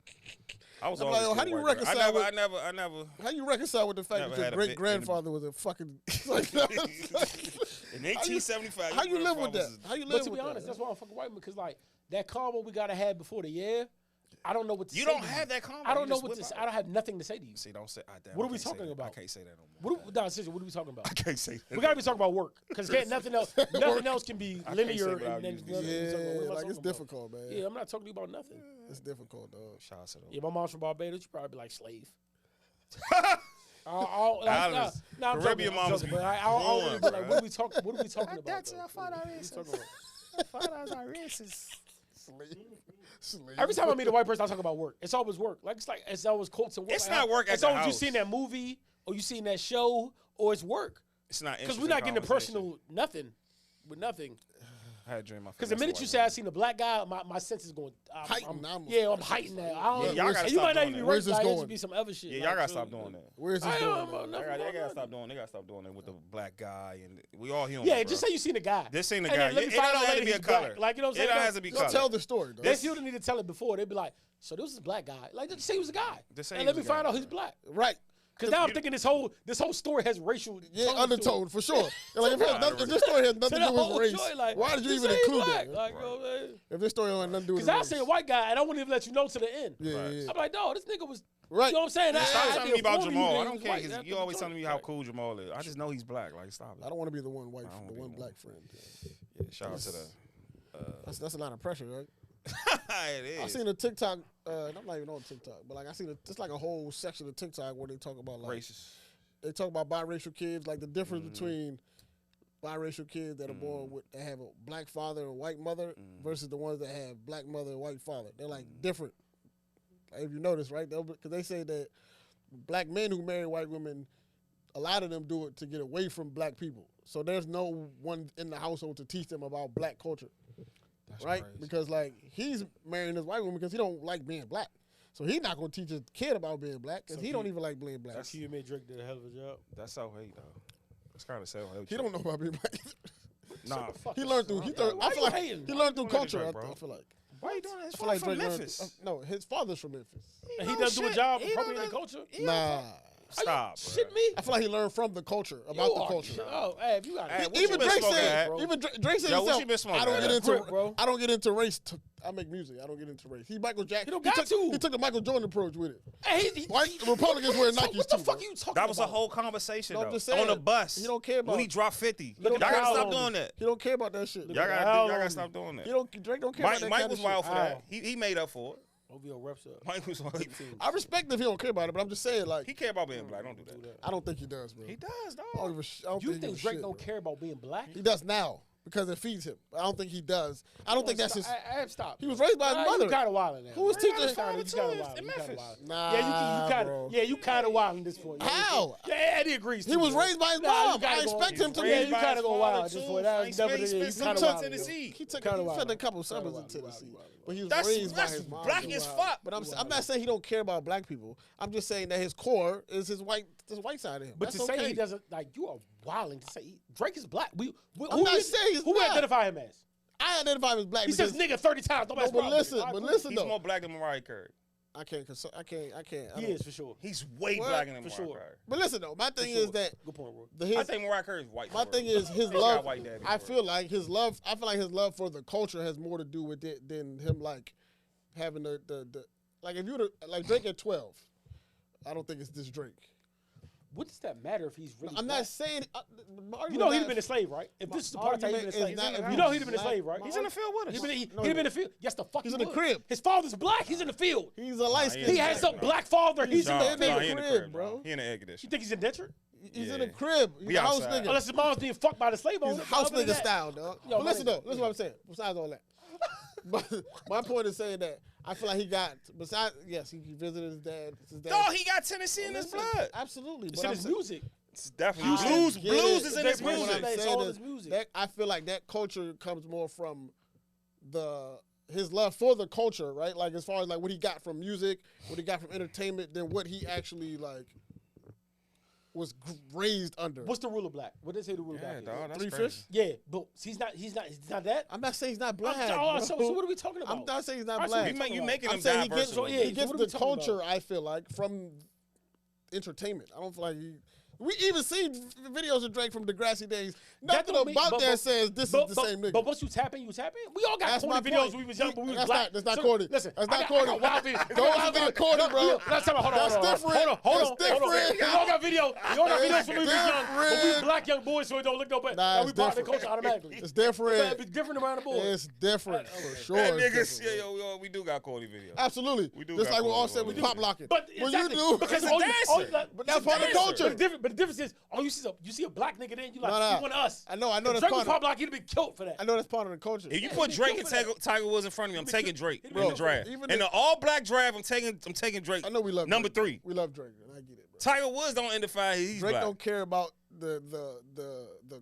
I was I'm always like, oh, how scared do you of white girls. reconcile with- I never. How you reconcile with the fact Never that your had a great bit grandfather was a fucking? In 1875, How you live with that? grandfather was How you But live to with be honest, that? that's why I'm fucking white because like that karma we gotta have before the year. I don't know what to You say. don't to have that comment. I don't You know just what whip to say. out. I don't have nothing to say to you. See, don't say. What are we I can't say talking that. about? I can't say that no more. What are we talking about? I can't say that. We gotta be talking about work because nothing else. Nothing else can be I can't say linear. without And then using these what am I Yeah, talking like it's about? difficult, man. Yeah, I'm not talking to you about nothing. It's difficult, dog. Shout out to them. Yeah, my mom's from Barbados. You probably be like slave. Alice, Caribbean mamas but I born, always be like, bruh. what are we talking about? Though? That's our father What are we racist. talking about? Fathers are racist. Slave. Every time I meet a white person, I talk about work. It's always work. It's always quotes and work. It's not work at It's the always you house. seen that movie or you seen that show or it's work. It's not Because we're not getting the personal nothing with nothing. I had a dream. Because the minute you say I seen a black guy, my sense is going. Heightened, I'm- I'm heightened that. I don't, Yeah, y'all gotta and you stop might not doing even be that. Where's racist. this Like, it going? should be some other shit. Yeah, like, y'all gotta so- stop doing that. Where's this I going? don't know man? nothing They about gotta stop nothing. doing. They gotta stop doing it with the black guy, and we all human. Yeah, bro. just say you seen a guy. This ain't a And guy. then let It me find doesn't out have to later be a he's black. color. Like, you know what I'm It saying? don't have to be Don't color. tell the story, though. They still need to tell it before. They'd be like, so this is a black guy. Like, just say he was a guy. Just say And he let was me a find guy. out he's black. Right. Because now I'm thinking this whole story has racial Yeah, tones to it. undertone for sure. And like, if this story has nothing So to the do with whole race, story, like, why did you just even say he include black. that? Like, you know what I'm saying? If this story has nothing to do with Because I race. say a white guy and I wouldn't even let you know to the end. Yeah, yeah, yeah. I'm like, dog, this nigga was. Right. You know what I'm saying? Stop I telling me about inform you Jamal. that I he don't was care white because after you the always joint. telling me how Right. cool Jamal is. I just know he's black. Like, stop it. I don't want to be the one white, I don't the be one the black one. friend. Yeah, shout out to the. That's a lot of pressure, right? It I is. seen a TikTok. I'm not even on TikTok, but like I seen it's like a whole section of TikTok where they talk about like Racist. they talk about biracial kids, like the difference between biracial kids that are born with that have a black father and white mother versus the ones that have black mother and white father. They're like different. Like, if you notice, right? Because they say that black men who marry white women, a lot of them do it to get away from black people. So there's no one in the household to teach them about black culture. That's Right? crazy. Because like he's marrying this white woman because he don't like being black. So he's not gonna teach his kid about being black because So he don't he- even like being black. You made Drake did a hell of a job. That's so hate though. It's kind of self hate. He don't know about being black. Nah. He learned through. Why I feel you like hating? he learned through Why you doing culture. that, bro? I feel like. Why you doing that? I It's feel like from Drake Memphis. learned. No, his father's from Memphis. And he know does do a shit. job He of know appropriating the that- culture. Nah. Stop, bro. Shit me. I feel like he learned from the culture about the culture. Oh, hey, if you got Hey, it. what you Even been Drake smoking said. at? bro? Even Drake said Yo, what himself. you been smoking I don't at? get into. Grip, bro. I don't get into race. I make music. I don't get into race. He Michael Jackson. You don't got to. He took the Michael Jordan approach with it. Hey, White Republicans wear so Nikes what the too, fuck bro. are you talking That was a about? whole conversation No, I'm though. just saying. On the bus. He don't care about- when he dropped 50. Look Y'all at the gotta Al stop on doing him. that. He don't care about that shit. Y'all Al gotta on stop him. doing that. Drake don't care about that Mike kind was of wild shit. for that. Al. He made up for it. OVO reps up. Mike was wild. I respect if he don't care about it, but I'm just saying, like, He care about being black. Don't do that. I don't think he does, bro. He does, I don't dog. give a sh- I don't You he think gives a Drake shit, don't bro. care about being black? He does now because it feeds him. I don't think he does. I don't think that's his. Stop. He was raised by his mother. You kind of wilding now. Who was teaching- You kind of wilding. in You kinda Memphis. wilding. Nah, Yeah, you kind bro. of. Yeah, you kind of wilding this point. How? Yeah, Eddie agrees. He too, was bro. raised by his Nah, mom. you gotta I go- expect him to Yeah, be. you kind of go wild at this point. That was definitely spent you some kind of time wild. in Tennessee. He took. Kinda He wild. spent a couple Kinda summers in wild, Tennessee, wild, wild, but he was That's raised by that's his mom. black bro. as fuck. But I'm not saying he don't care about black people. I'm just saying that his core is his white side of him. But That's to say okay. he doesn't, like, you are wilding to say Drake is black. I'm who not we- saying he's Who we not. identify him as? I identify him as black He because says nigga 30 times. no, Nobody's but problem. listen, All right, but cool. listen He's though. more black than Mariah Carey. I can't. I can't. He is for sure. He's way What? blacker than For Mariah sure. Carey. But listen though, my thing sure. is that Good point, bro. I think Mariah Carey is white. my for thing real. is his She got love. white daddy I for feel like his love. I feel like his love for the culture has more to do with it than him like having the like if you like Drake at 12. I don't think it's this Drake. What does that matter if he's really I'm black? not saying. You know he'd have been a slave, right? If this is the part time he'd been a slave. You know he'd have been a slave, right? He's in the field with us. He'd been in the field. Yes, the fuck He's he in the would. crib. His father's black. He's in the field. He's a light he skin. He has a black father. He's in Nah, the nah, field. he in the crib, crib, bro. bro. He in the air You conditioner. think he's indentured? He's Yeah. in the crib. He's We a house outside. nigga. Unless his mom's being fucked by the slave He's owner. a house Other than nigga that- style, dog. Yo, But listen my though, nigga. listen what I'm saying. Besides all that, but my point is saying that I feel like he got. Besides, yes, he visited his dad. No, he got Tennessee in his Listen, blood. Absolutely. It's but in I'm his saying- music. It's definitely I blues. get Blues it. is in That's his what I'm music. saying. It's saying all is his music. that I feel like that culture comes more from his love for the culture, right? Like as far as like what he got from music, what he got from entertainment, than what he actually like was raised under. What's the rule of black? What did they say the rule of Yeah, black dog. is? That's Three crazy. fish? Yeah, but he's not that. I'm not saying he's not black. Oh, bro. so what are we talking about? I'm not saying he's not Alright, so black. we make- You making I'm him saying he diverse. gets, a little yeah, bit. he gets what are the we talking about? culture, I feel like, from entertainment. I don't feel like we even seen videos of Drake from Degrassi days. Nothing don't mean- about but- that but- says this But, is the same nigga. but once you tap in, you tap in. We all got That's corny my videos point. when we was young, but we was That's black. not- that's not So- corny. Listen, That's I not got corny. wild videos. Don't have that corny, bro. That's hold on, That's hold on, different. hold on, hold on, That's hold on. different. We all got video. We all got videos That's when we was young, but we different. black young boys, so it don't look no better. Nah, Now it's we part of the different. culture automatically. It's It's different. different around the board. It's different for sure. That it's niggas, different, yeah, we do got corny videos. Absolutely. We do Just got like we all corny said with videos. pop locking. But when exactly, you do, because It's a all dancer. but that's part of the dancer. culture. But the difference is, you see a black nigga, then you like, Nah. you want us. I know that's Drake was part of. pop lock, he'd have been killed for that. I know that's part of the culture. If you Yeah, put he Drake been and killed for Tiger Woods in front of me, I'm been taking killed- Drake he in been the killed for draft. that. Even In the- the all black draft, I'm taking Drake. I know we love number Drake. 3. We love Drake. I get it, bro. Tiger Woods don't identify he's Drake black. don't care about the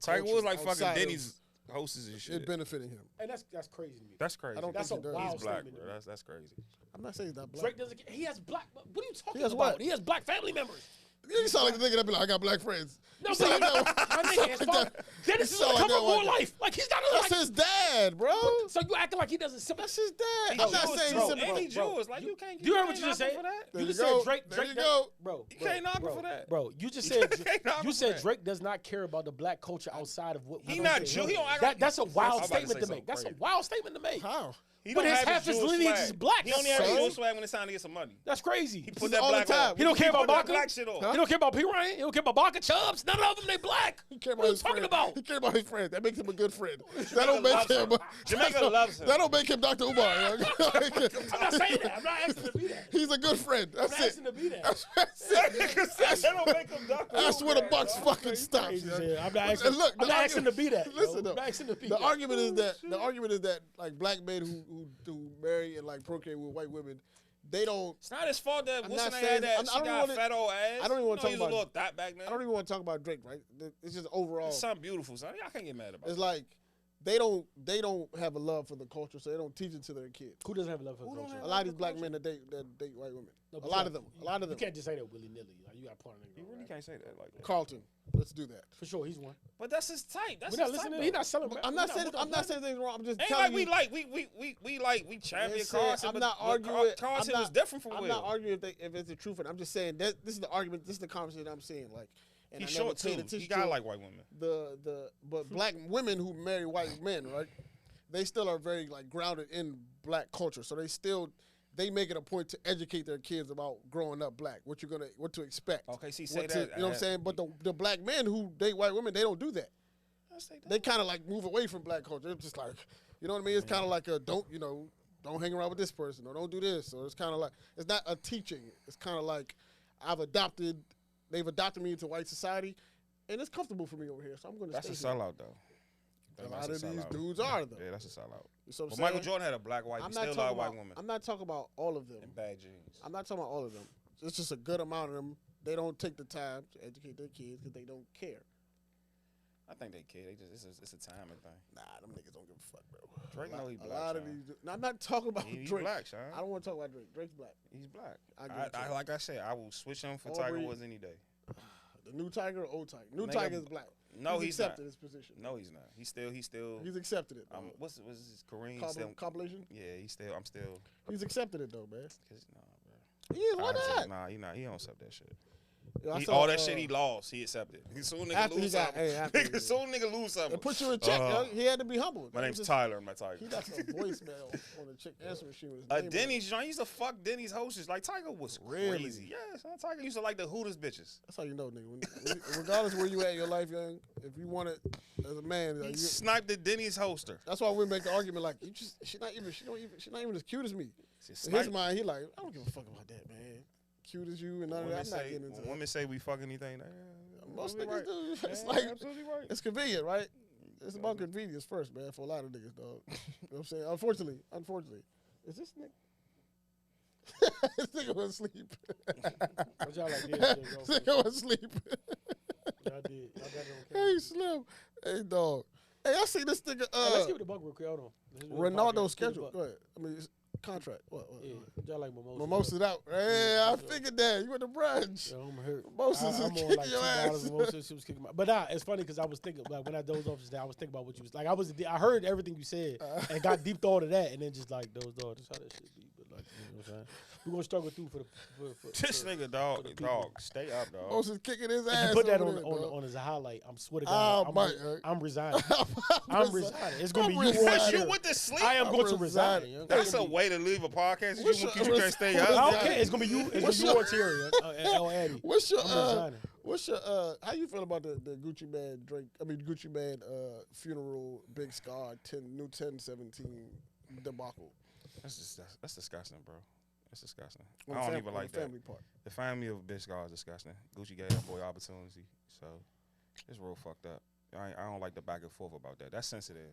Tiger culture Woods like fucking outside of Denny's hosts and it shit. benefiting him. And that's crazy to me. That's crazy. I don't That's think a he does. wild He's black, statement to bro. me. That's crazy. I'm not saying he's not black. Drake doesn't. He has black. What are you talking He has about? what? He has black family members. You sound like the nigga that be like, I got black friends. No, You but sound like that my one. nigga, You his sound like father. that. Dennis You is sound on like cover that of More one. Life. Like he's got a That's like. his dad, bro. So you acting like he doesn't. That's his dad. He I'm not Jewish, saying bro. he's And he simple. Jewish. Like you can't. You heard what can't you just knock him said? for that. There You you just go. said Drake. There Drake you go. Bro, You can't knock him for that. Bro, you just said can't knock him you for said that. Drake does not care about the black culture outside of what. He we not say. Jew. He don't act like That's a wild I'm about to statement say to make. That's a something wild statement to make. How? He But don't his have half his Jewish lineage swag. is black. He only That's has crazy. Jewish swag when it's time to get some money. That's crazy. He put This that all the black time. on. He don't care about put that Baka. black shit on. He don't care about P. Ryan. He don't care about Baka Chubbs. None of them, they black. He care What are you his talking friend. about? He care about his friend. That makes him a good friend. That don't make loves him. him. Jamaica loves him. That don't make him Dr. Umar. I'm not saying that. I'm not asking to be that. He's a good friend. I'm That's not it. asking to be that. That don't make him Dr. That's where the Umar, bucks dog. fucking stops. Crazy yo. shit. I'm not asking. And look, I'm the not asking to argument- be that. yo. Listen I'm though. not asking to be The that. argument is that like black men who marry and like procreate with white women, they don't. It's not his fault that I'm Wilson not had saying- that. I She don't got wanna- fat old ass. I don't even wanna You know, talk he was about- a little thot back then. I don't even want to talk about Drake, right? It's just overall. It's something beautiful, son. Y'all can't get mad about It's it. like they don't have a love for the culture, so they don't teach it to their kids. Who doesn't have love for Who don't culture? have A lot of these black men that date white women. No, A but lot you of them. got- A lot of You them. can't just say that willy nilly. Like, you got part of You it. really can't say that like that. Carlton, let's do that. For sure, he's one. But that's his type. That's We're not his type. listening. He's not selling. I'm not saying things wrong. I'm just Ain't telling like you. we champion Listen, Carson. I'm but- not but arguing. Carson I'm was not- different from I'm Will. not arguing if it's the truth. I'm just saying that this is the argument. This is the conversation I'm seeing. Like, and He's I never short paid too. attention He to got it. like white women. But black women who marry white men, right? They still are very like grounded in black culture. So they make it a point to educate their kids about growing up black, what to expect. Okay, see, say what that. to, you know what I'm saying? But the black men who date white women, they don't do that. They kind of like move away from black culture. It's just like, you know what I mean? It's kind of like a don't hang around with this person or don't do this. Or it's kind of like, it's not a teaching. It's kind of like they've adopted me into white society and it's comfortable for me over here. So I'm going to That's a stay here. sellout though. A That's lot of these sellout. dudes are though. Yeah, that's a sellout. You see what I'm But saying? Michael Jordan had a black wife. I'm He not still talking loved white about. women I'm not talking about all of them. and bad jeans. I'm not talking about all of them. It's just a good amount of them. They don't take the time to educate their kids because they don't care. I think they care. They just it's a timing thing. Nah, them niggas don't give a fuck, bro. Drake know he black. A lot of son. these. No, I'm not talking about He's Drake. black, son. I don't want to talk about Drake. Drake's black. He's black. I give it to I you. like I said, I will switch him for Aubrey- Tiger Woods any day. The new Tiger or old Tiger? New Nigga, Tiger is black. No, he's accepted not. his position. No, he's not. He's still. He's accepted it. Though. What's his Kareem? Still, Compilation. yeah, I'm still. He's accepted it though, man. Cause, nah, bro. He is. Why not? Nah, he don't accept that shit. Yo, I He, saw, all that shit he lost, he accepted. Soon nigga After he lose got- something. hey, after he Nigga, did. soon nigga lose something. It put you in check. Yo. He had to be humble. My name's Just- Tyler, my Tiger. He left a voicemail on the chick answer machine with his name on it. Denny's, John, he used to fuck Denny's hostess. Like, Tiger was Really? crazy. Yeah, son, Tiger used to like the Hooters bitches. That's how you know, nigga. Regardless where you at in your life, young, if you want it as a man, He like, sniped the Denny's hoster. that's why we make the argument like, she's not even as cute as me. In his mind, he like, I don't give a fuck about that, man. Cute as you and none of that. I'm not getting into that. Women say we fuck anything. Most Absolutely niggas do. It's Yeah, like absolutely right. it's convenient, right? It's about convenience first, man, for a lot of niggas, dog. You know what I'm saying? Unfortunately. Is this nigga? This nigga was asleep. What y'all like did? This nigga was asleep. Y'all did. Y'all got it on camera. Hey, Slim. Hey, dog. Hey, I see this nigga, Hey, let's give it a buck real quick. Hold on. Let's do the podcast. Ronaldo's Give it a schedule. buck. Go ahead. I mean, it's contract. What? Yeah, y'all like mimosas. Mimosas out. Hey, I figured that. You went to brunch. Yeah, I'm hurt. Mimosas is I'm on kicking like your $2 ass. mimosas. She was kicking my. But it's funny because I was thinking like when I dozed off today, I was thinking about what you was like. I heard everything you said and got deep thought of that, and then just like dozed off. That's how that shit be. But like, you know what I'm saying? We're gonna struggle through for the. This nigga, dog, stay up, dog. Mimosas kicking his If ass. you put that over on there, on, dog. on as a highlight, I'm swear to God, I'm resigning. I'm resigning. It's gonna be you resigning. one Was year. you went to sleep? I am I'm going to resigning. resign. young. That's a way to leave a podcast. What's You your- can't stay I I up. don't care. It's gonna be you. It's gonna be you or Terry. L. Addy. What's your I'm resigning. how you feel about the Gucci Man Gucci Man funeral Big Scar 1017 debacle? That's disgusting, bro. That's disgusting. On I the don't fam- even on like the that. family part. The family of Big Scar is disgusting. Gucci gave that boy opportunity, so it's real fucked up. I don't like the back and forth about that. That's sensitive.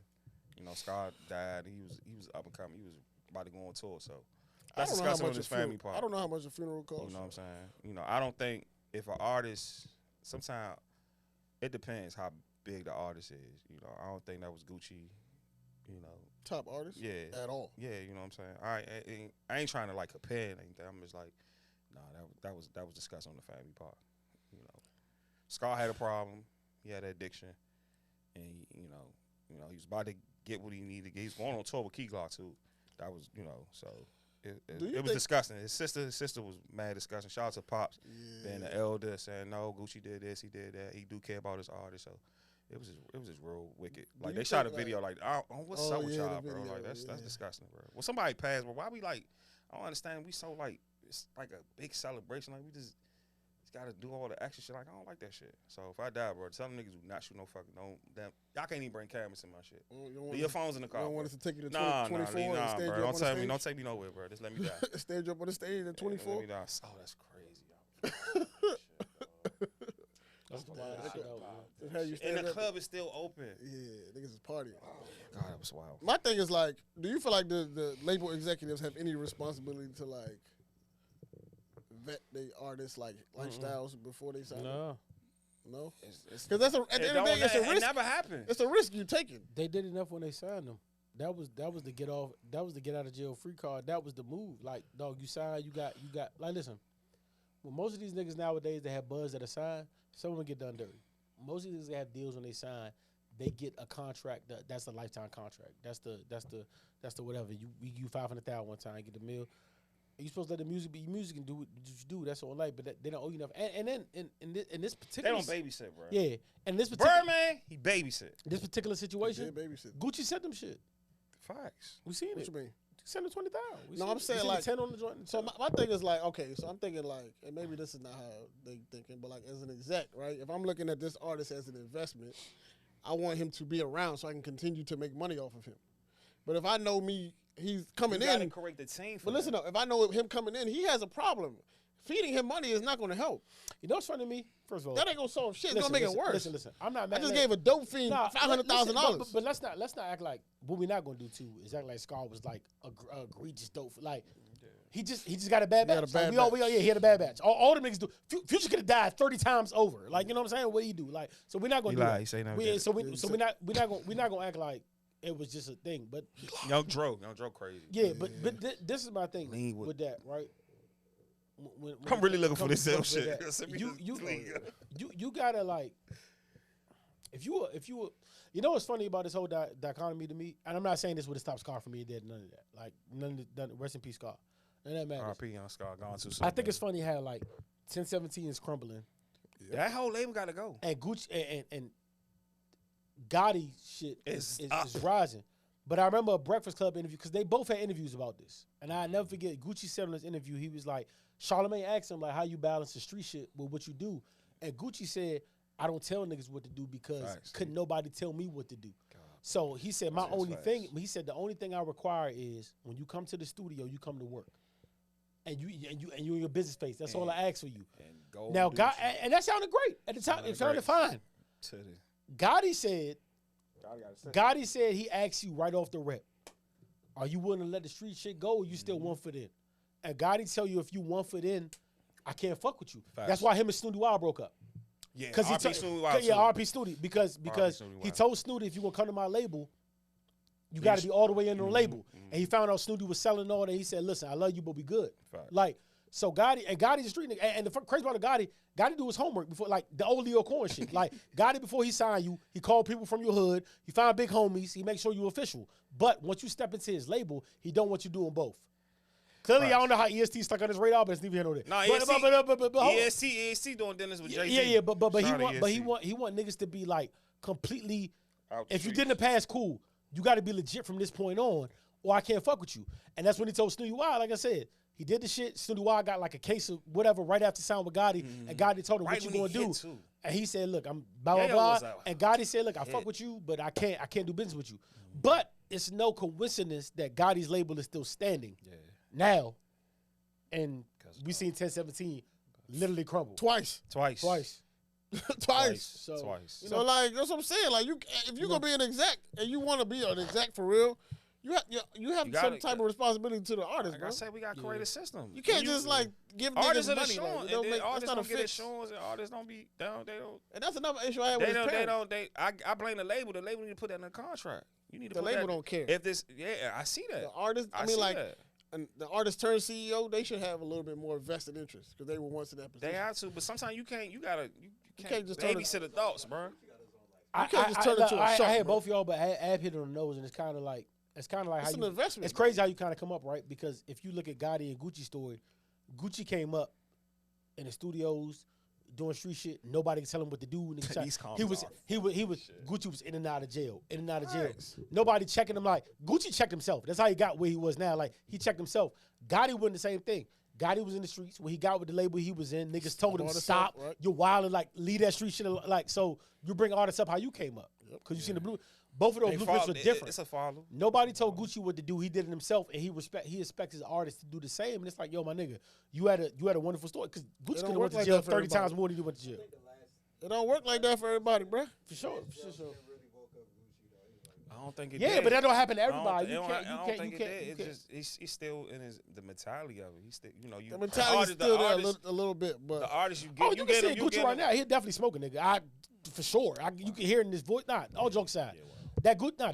You know, Scar died. He was up and coming. He was about to go on tour, so that's I don't know how disgusting on much his a funeral- family part. I don't know how much a funeral costs. You know what I'm saying? You know, I don't think if an artist, sometimes it depends how big the artist is. You know, I don't think that was Gucci. You know, Top artist? yeah, At all. yeah. You know what I'm saying? I ain't trying to like compare anything. I'm just like, nah, that was discussed on the family part. You know, Scar had a problem. He had addiction, and you know, he was about to get what he needed to get. He's going on tour with Key Glock too. That was, you know, so Do you it was think- disgusting. His sister was mad disgusting. Shout out to Pops, Yeah. being the elder, saying no, Gucci did this, he did that. He do care about his artist, so it was just real wicked. Like you they shot a think, video like, what's Oh, up with yeah, y'all, the bro? video, Like that's yeah. disgusting, bro. Well, somebody passed, bro. Why we like? I don't understand. We so like it's like a big celebration. Like we just got to do all the extra shit. Like I don't like that shit. So if I die, bro, tell them niggas do not shoot no fucking damn. Y'all can't even bring cameras in my shit. You don't want Leave your us- phones in the you car. don't bro. want us to take you to Nah, 24 and nah, stage bro. you up on the stage? Don't take me nowhere, bro. Just let me die. Stage you up on the stage at Let 24? me die. Oh, that's crazy. That's the wild shit out, man. Just have you And stand the up. club is still open. Yeah, niggas is partying. God, that was wild. My thing is like, do you feel like the label executives have any responsibility to like vet they artists like lifestyles before they sign? them? No, No, It's, because that's at the end of the day, it's a it risk. never happened. It's a risk you taking. they did enough when they signed them. That was the get off. That was the get out of jail free card. That was the move. Like dog, you sign, you got. Like listen, well, most of these niggas nowadays that have buzz that are signed, some of them get done dirty. Most of these that have deals when they sign, they get a contract. That's a lifetime contract. That's the whatever. You $500,000 one time, get the meal. You supposed to let the music be music and do what you do. That's all life. But they don't owe you enough. And then in this They particular, don't babysit, bro. yeah. And this particular Birdman, he babysit. this particular situation, Yeah, babysit. Gucci sent them shit. Facts. We seen What it. you mean? Send them 20,000. No, I'm saying, we seen like- the 10 on the joint. So my thing is like, okay, so I'm thinking like, and maybe this is not how they thinking, but like as an exec, right? If I'm looking at this artist as an investment, I want him to be around so I can continue to make money off of him. But if I know he's coming You gotta in. correct the team for But listen that. though, if I know him coming in, he has a problem. Feeding him money is not going to help. You know what's funny to me? First of all, That ain't going to solve shit. It's going to make it worse. Listen. I'm not I mad. just at- gave a dope fiend Nah, $500,000. But let's not act like what we're not gonna do too is act like Scar was like a egregious dope. Like he just got a bad He had batch. a bad Like, batch. he had a bad batch. All them niggas do. Future could have died 30 times over. Like you know what I'm saying? What do you do? Like so we're not gonna He do lied. that. He say never We- did it. so we're not gonna act like it was just a thing. But Young Dro crazy. yeah, but this is my thing Lean with- with that, right? When I'm really looking for comes- this comes shit. with that, Send me You this link. you gotta like if you were you know what's funny about this whole dichotomy to me, and I'm not saying this would have stopped Scar from being dead, none of that. Like none rest in peace, Scar. None of that matters. RP Young Scar gone too soon. I think man. it's funny how like 1017 is crumbling that whole label gotta go. and Gucci and Gotti shit It's is up. rising. But I remember a Breakfast Club interview because they both had interviews about this, and I never forget Gucci said in this interview he was like, Charlamagne asked him like how you balance the street shit with what you do, and Gucci said, I don't tell niggas what to do because Facts. couldn't nobody tell me what to do. So he said my That's only facts. thing. He said the only thing I require is when you come to the studio, you come to work. and you in your business space. That's all I ask for you. And go Now, do God, shit. and that sounded great at the time. It sounded fine. To the Gotti said, God gotta say. Gotti said he asked you right off the rip, are you willing to let the street shit go, or you still 1 foot in? And Gotti tell you if you 1 foot in, I can't fuck with you. Facts. That's why him and Snooty Wild broke up. Yeah, Because RP Snooty Wild too. RP Snooty because Snooty he Wild. told Snooty if you gonna come to my label, you got to be all the way in the label. And he found out Snooty was selling all that. He said, "Listen, I love you, but we good." Facts. Like so, Gotti's a street nigga. And the crazy part of Gotti do his homework before, like the old Leo Corn shit. Like Gotti before he signed you, he called people from your hood. He found big homies. He make sure you official. But once you step into his label, he don't want you doing both. Clearly, I don't know how EST stuck on his radar, but it's neither here nor there. No, but hold on. EST doing dinners with Jay-Z. Yeah, but Shout out he EST. want niggas to be like completely. Out the If you streets. did in the past, cool. You got to be legit from this point on, or I can't fuck with you. And that's when he told Snooty Wild. Like I said, he did the shit. Snooty Wild got like a case of whatever right after Sound with Gotti, and Gotti told him Right what you when gonna he do. hit, too. And he said, "Look, I'm blah blah Yayo blah." was out. And Gotti said, "Look, I fuck Hit. with you, but I can't do business with you." But it's no coincidence that Gotti's label is still standing Yeah. now, and we seen 1017 literally crumble Twice. Twice. Twice. So Twice. you So know, like that's what I'm saying. Like if you're gonna be an exec and you want to be an exec for real, you have You some gotta- type of responsibility to the artist, Like bro. I said, we got to create a system. You can't just like give artists niggas are the money. showing. Like, it don't make, that's Artists not a don't get fix. insurance, and artists don't be down. They don't. And that's another issue I had with They his don't. They parents. don't. They. I blame the label. The label need to put that in the contract. You need to. The put label that, don't care. If this, yeah, I see that. The artist, I I mean, see like, that. and the artist turned CEO, they should have a little bit more vested interest because they were once in that position. They have to, but sometimes you can't. You gotta. You can't just turn it- babysit adults, bro. I can't just turn it to a I shark, had bro. both of y'all, but Ab hit it on the nose, and it's kind of like how It's an you. investment. It's bro. crazy how you kind of come up, right? Because if you look at Gotti and Gucci story, Gucci came up in the studios doing street shit. Nobody could tell him what to do. Niggas shot- These comments he was are he was Gucci was in and out of jail, in and out of jail. Facts. Nobody checking him. Like Gucci checked himself. That's how he got where he was now. Like he checked himself. Gotti wasn't the same thing. Gotti was in the streets. When he got with the label he was in, niggas told him Artists stop. up, right? You're wild and like leave that street shit. Like so, you bring artists up how you came up because you seen the blue. Both of those They blueprints follow- were different. It's a follow. Nobody told Gucci what to do. He did it himself, and he expects his artists to do the same. And it's like, yo, my nigga, you had a wonderful story because Gucci don't could have work went to like jail that for 30 times everybody. more than he went to jail. It don't work like that for everybody, bro. For sure. I don't think it. Yeah, did. but that don't happen to I don't everybody. thi- You I don't- can't. I You don't can't. think You it can't. did. You It's can't. just he's still in his the mentality of it. He's still, you know, you The mentality's still there a little bit, The but artist you Oh, get, you you can get see him. You Gucci get right him. now. He definitely smoking, nigga. For sure. You can hear it in his voice. Nah, all jokes aside. That Gucci, Yeah,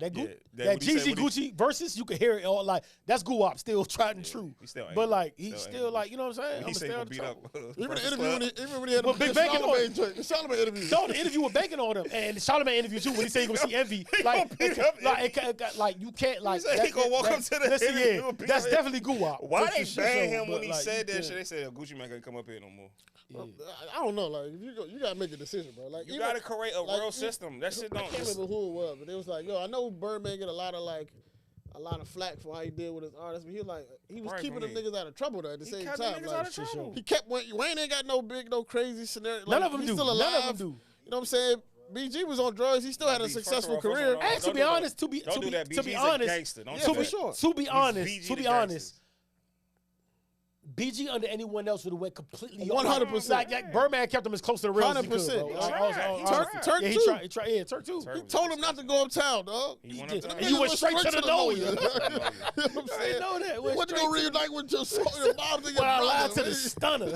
that what he Jeezy said, what Gucci versus, you can hear it all like that's Guwap still tried and true. He still But angry. like he's Still still angry. like, you know what I'm saying? He I'm said stay he on gonna the beat trouble. up. even Breakfast the Club. interview when he had But Big Bang came on. the Charlamagne interview. No, the interview with Bacon on him, and the Charlamagne interview too. When he said he gonna see Envy, like, gonna beat up like you can't like. said he gonna walk up to the listen, interview yeah, and beat that's up definitely Guwap. Why For they sure, ban him but, when he like, said you that shit? can't- They said, "Gucci man can't come up here no more." I don't know. Like you gotta make a decision, bro. Like You even- gotta create a like, real you- system. That shit I don't. can't remember who it was, but it was like, yo, I know Birdman get a lot of flack for how he did with his artists, but he was Right, keeping from them me. niggas out of trouble though, at the He same kept the time. niggas Like, out of trouble. he kept Wayne ain't got no crazy scenario. Like, None of them he's do. Still None alive. of them do. You know what I'm saying? BG was on drugs. He still had a First of successful all, first of career. all, And don't to be do that. honest, Don't do that. to be BG's a honest, gangster. Don't Yeah, do for that. sure. to be honest, BG to the be honest, gangsters. BG under anyone else would have went completely 100%. Like Birdman kept him as close to the real as he could, 100%. bro. He tried. Turk yeah, he too. tried. He tried. Yeah, Turk too. Turk He told him not to go uptown, dog. He went did. up And there. you went straight to the lawyer. You know what I'm I saying? know that. You went to go reunite with your mom and your When I lied brother. to the stunner.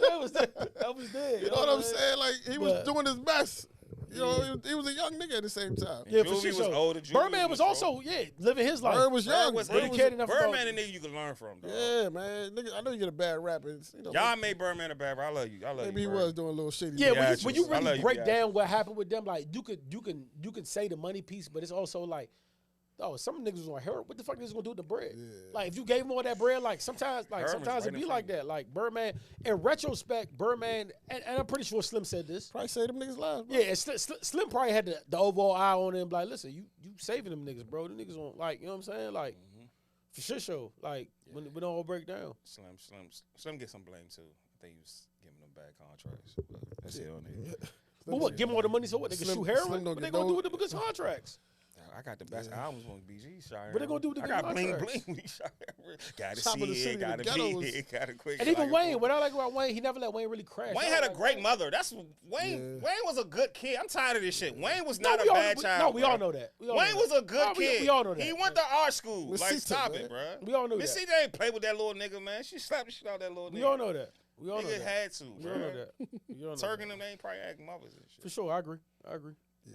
that was there. You know what I'm saying? Like he was But- doing his best. You know, he was a young nigga at the same time. Yeah, for Juvie sure. was older. Juvie Birdman was bro. also living his life. Bird was young. Was Really cared enough about- Birdman a nigga you can learn from, dog. Yeah, man. Nigga, I know you get a bad rap. It's, you know, Y'all made Birdman a bad rapper. I love you. I love maybe you. he Bird. was doing a little shitty. Yeah, shit. when you I love really you, break Beatrice. down what happened with them, like you can say the money piece, but it's also like, oh, some niggas was on heroin. What the fuck is gonna do with the bread? Like if you gave him all that bread, like sometimes Herman's it right be in like front of that. Like Birdman, in retrospect, Birdman, and I'm pretty sure Slim said this. Probably say them niggas lives, bro. Yeah, and Slim probably had the overall eye on him. Like, listen, you saving them niggas, bro. The niggas on, like, you know what I'm saying? Like, for sure, show. Like, when it all break down. Slim get some blame too. I think he was giving them bad contracts. But that's it on it. But what? Give them all the money, so what? They can Slim- shoot heroin? Slim don't What they get gonna no- do with them because contracts? I got the best albums when BG shot. What they gonna do with the I got bling contracts? bling when he shot. Gotta Top of the see city it, in the gotta ghettos. be it, gotta quick. And even like, Wayne, what I like about Wayne, he never let Wayne really crash. Wayne I had a like great Wayne. mother. That's Wayne. Yeah. Wayne was a good kid. I'm tired of this shit. Wayne was No, not we a all bad know, child. no, we all bro. know that. We all Wayne know was that. a good No, kid. We all know that. He went to art school. Miss Like, Sita, stop man. it, bro. We all know Miss that. Sita ain't play with that little nigga, man. She slapped the shit out that little nigga. We all know that. We all know Nigga that. had to, We bro. all know that. We all know Turk that. and them, they ain't probably acting mothers and shit. For sure, I agree. I agree.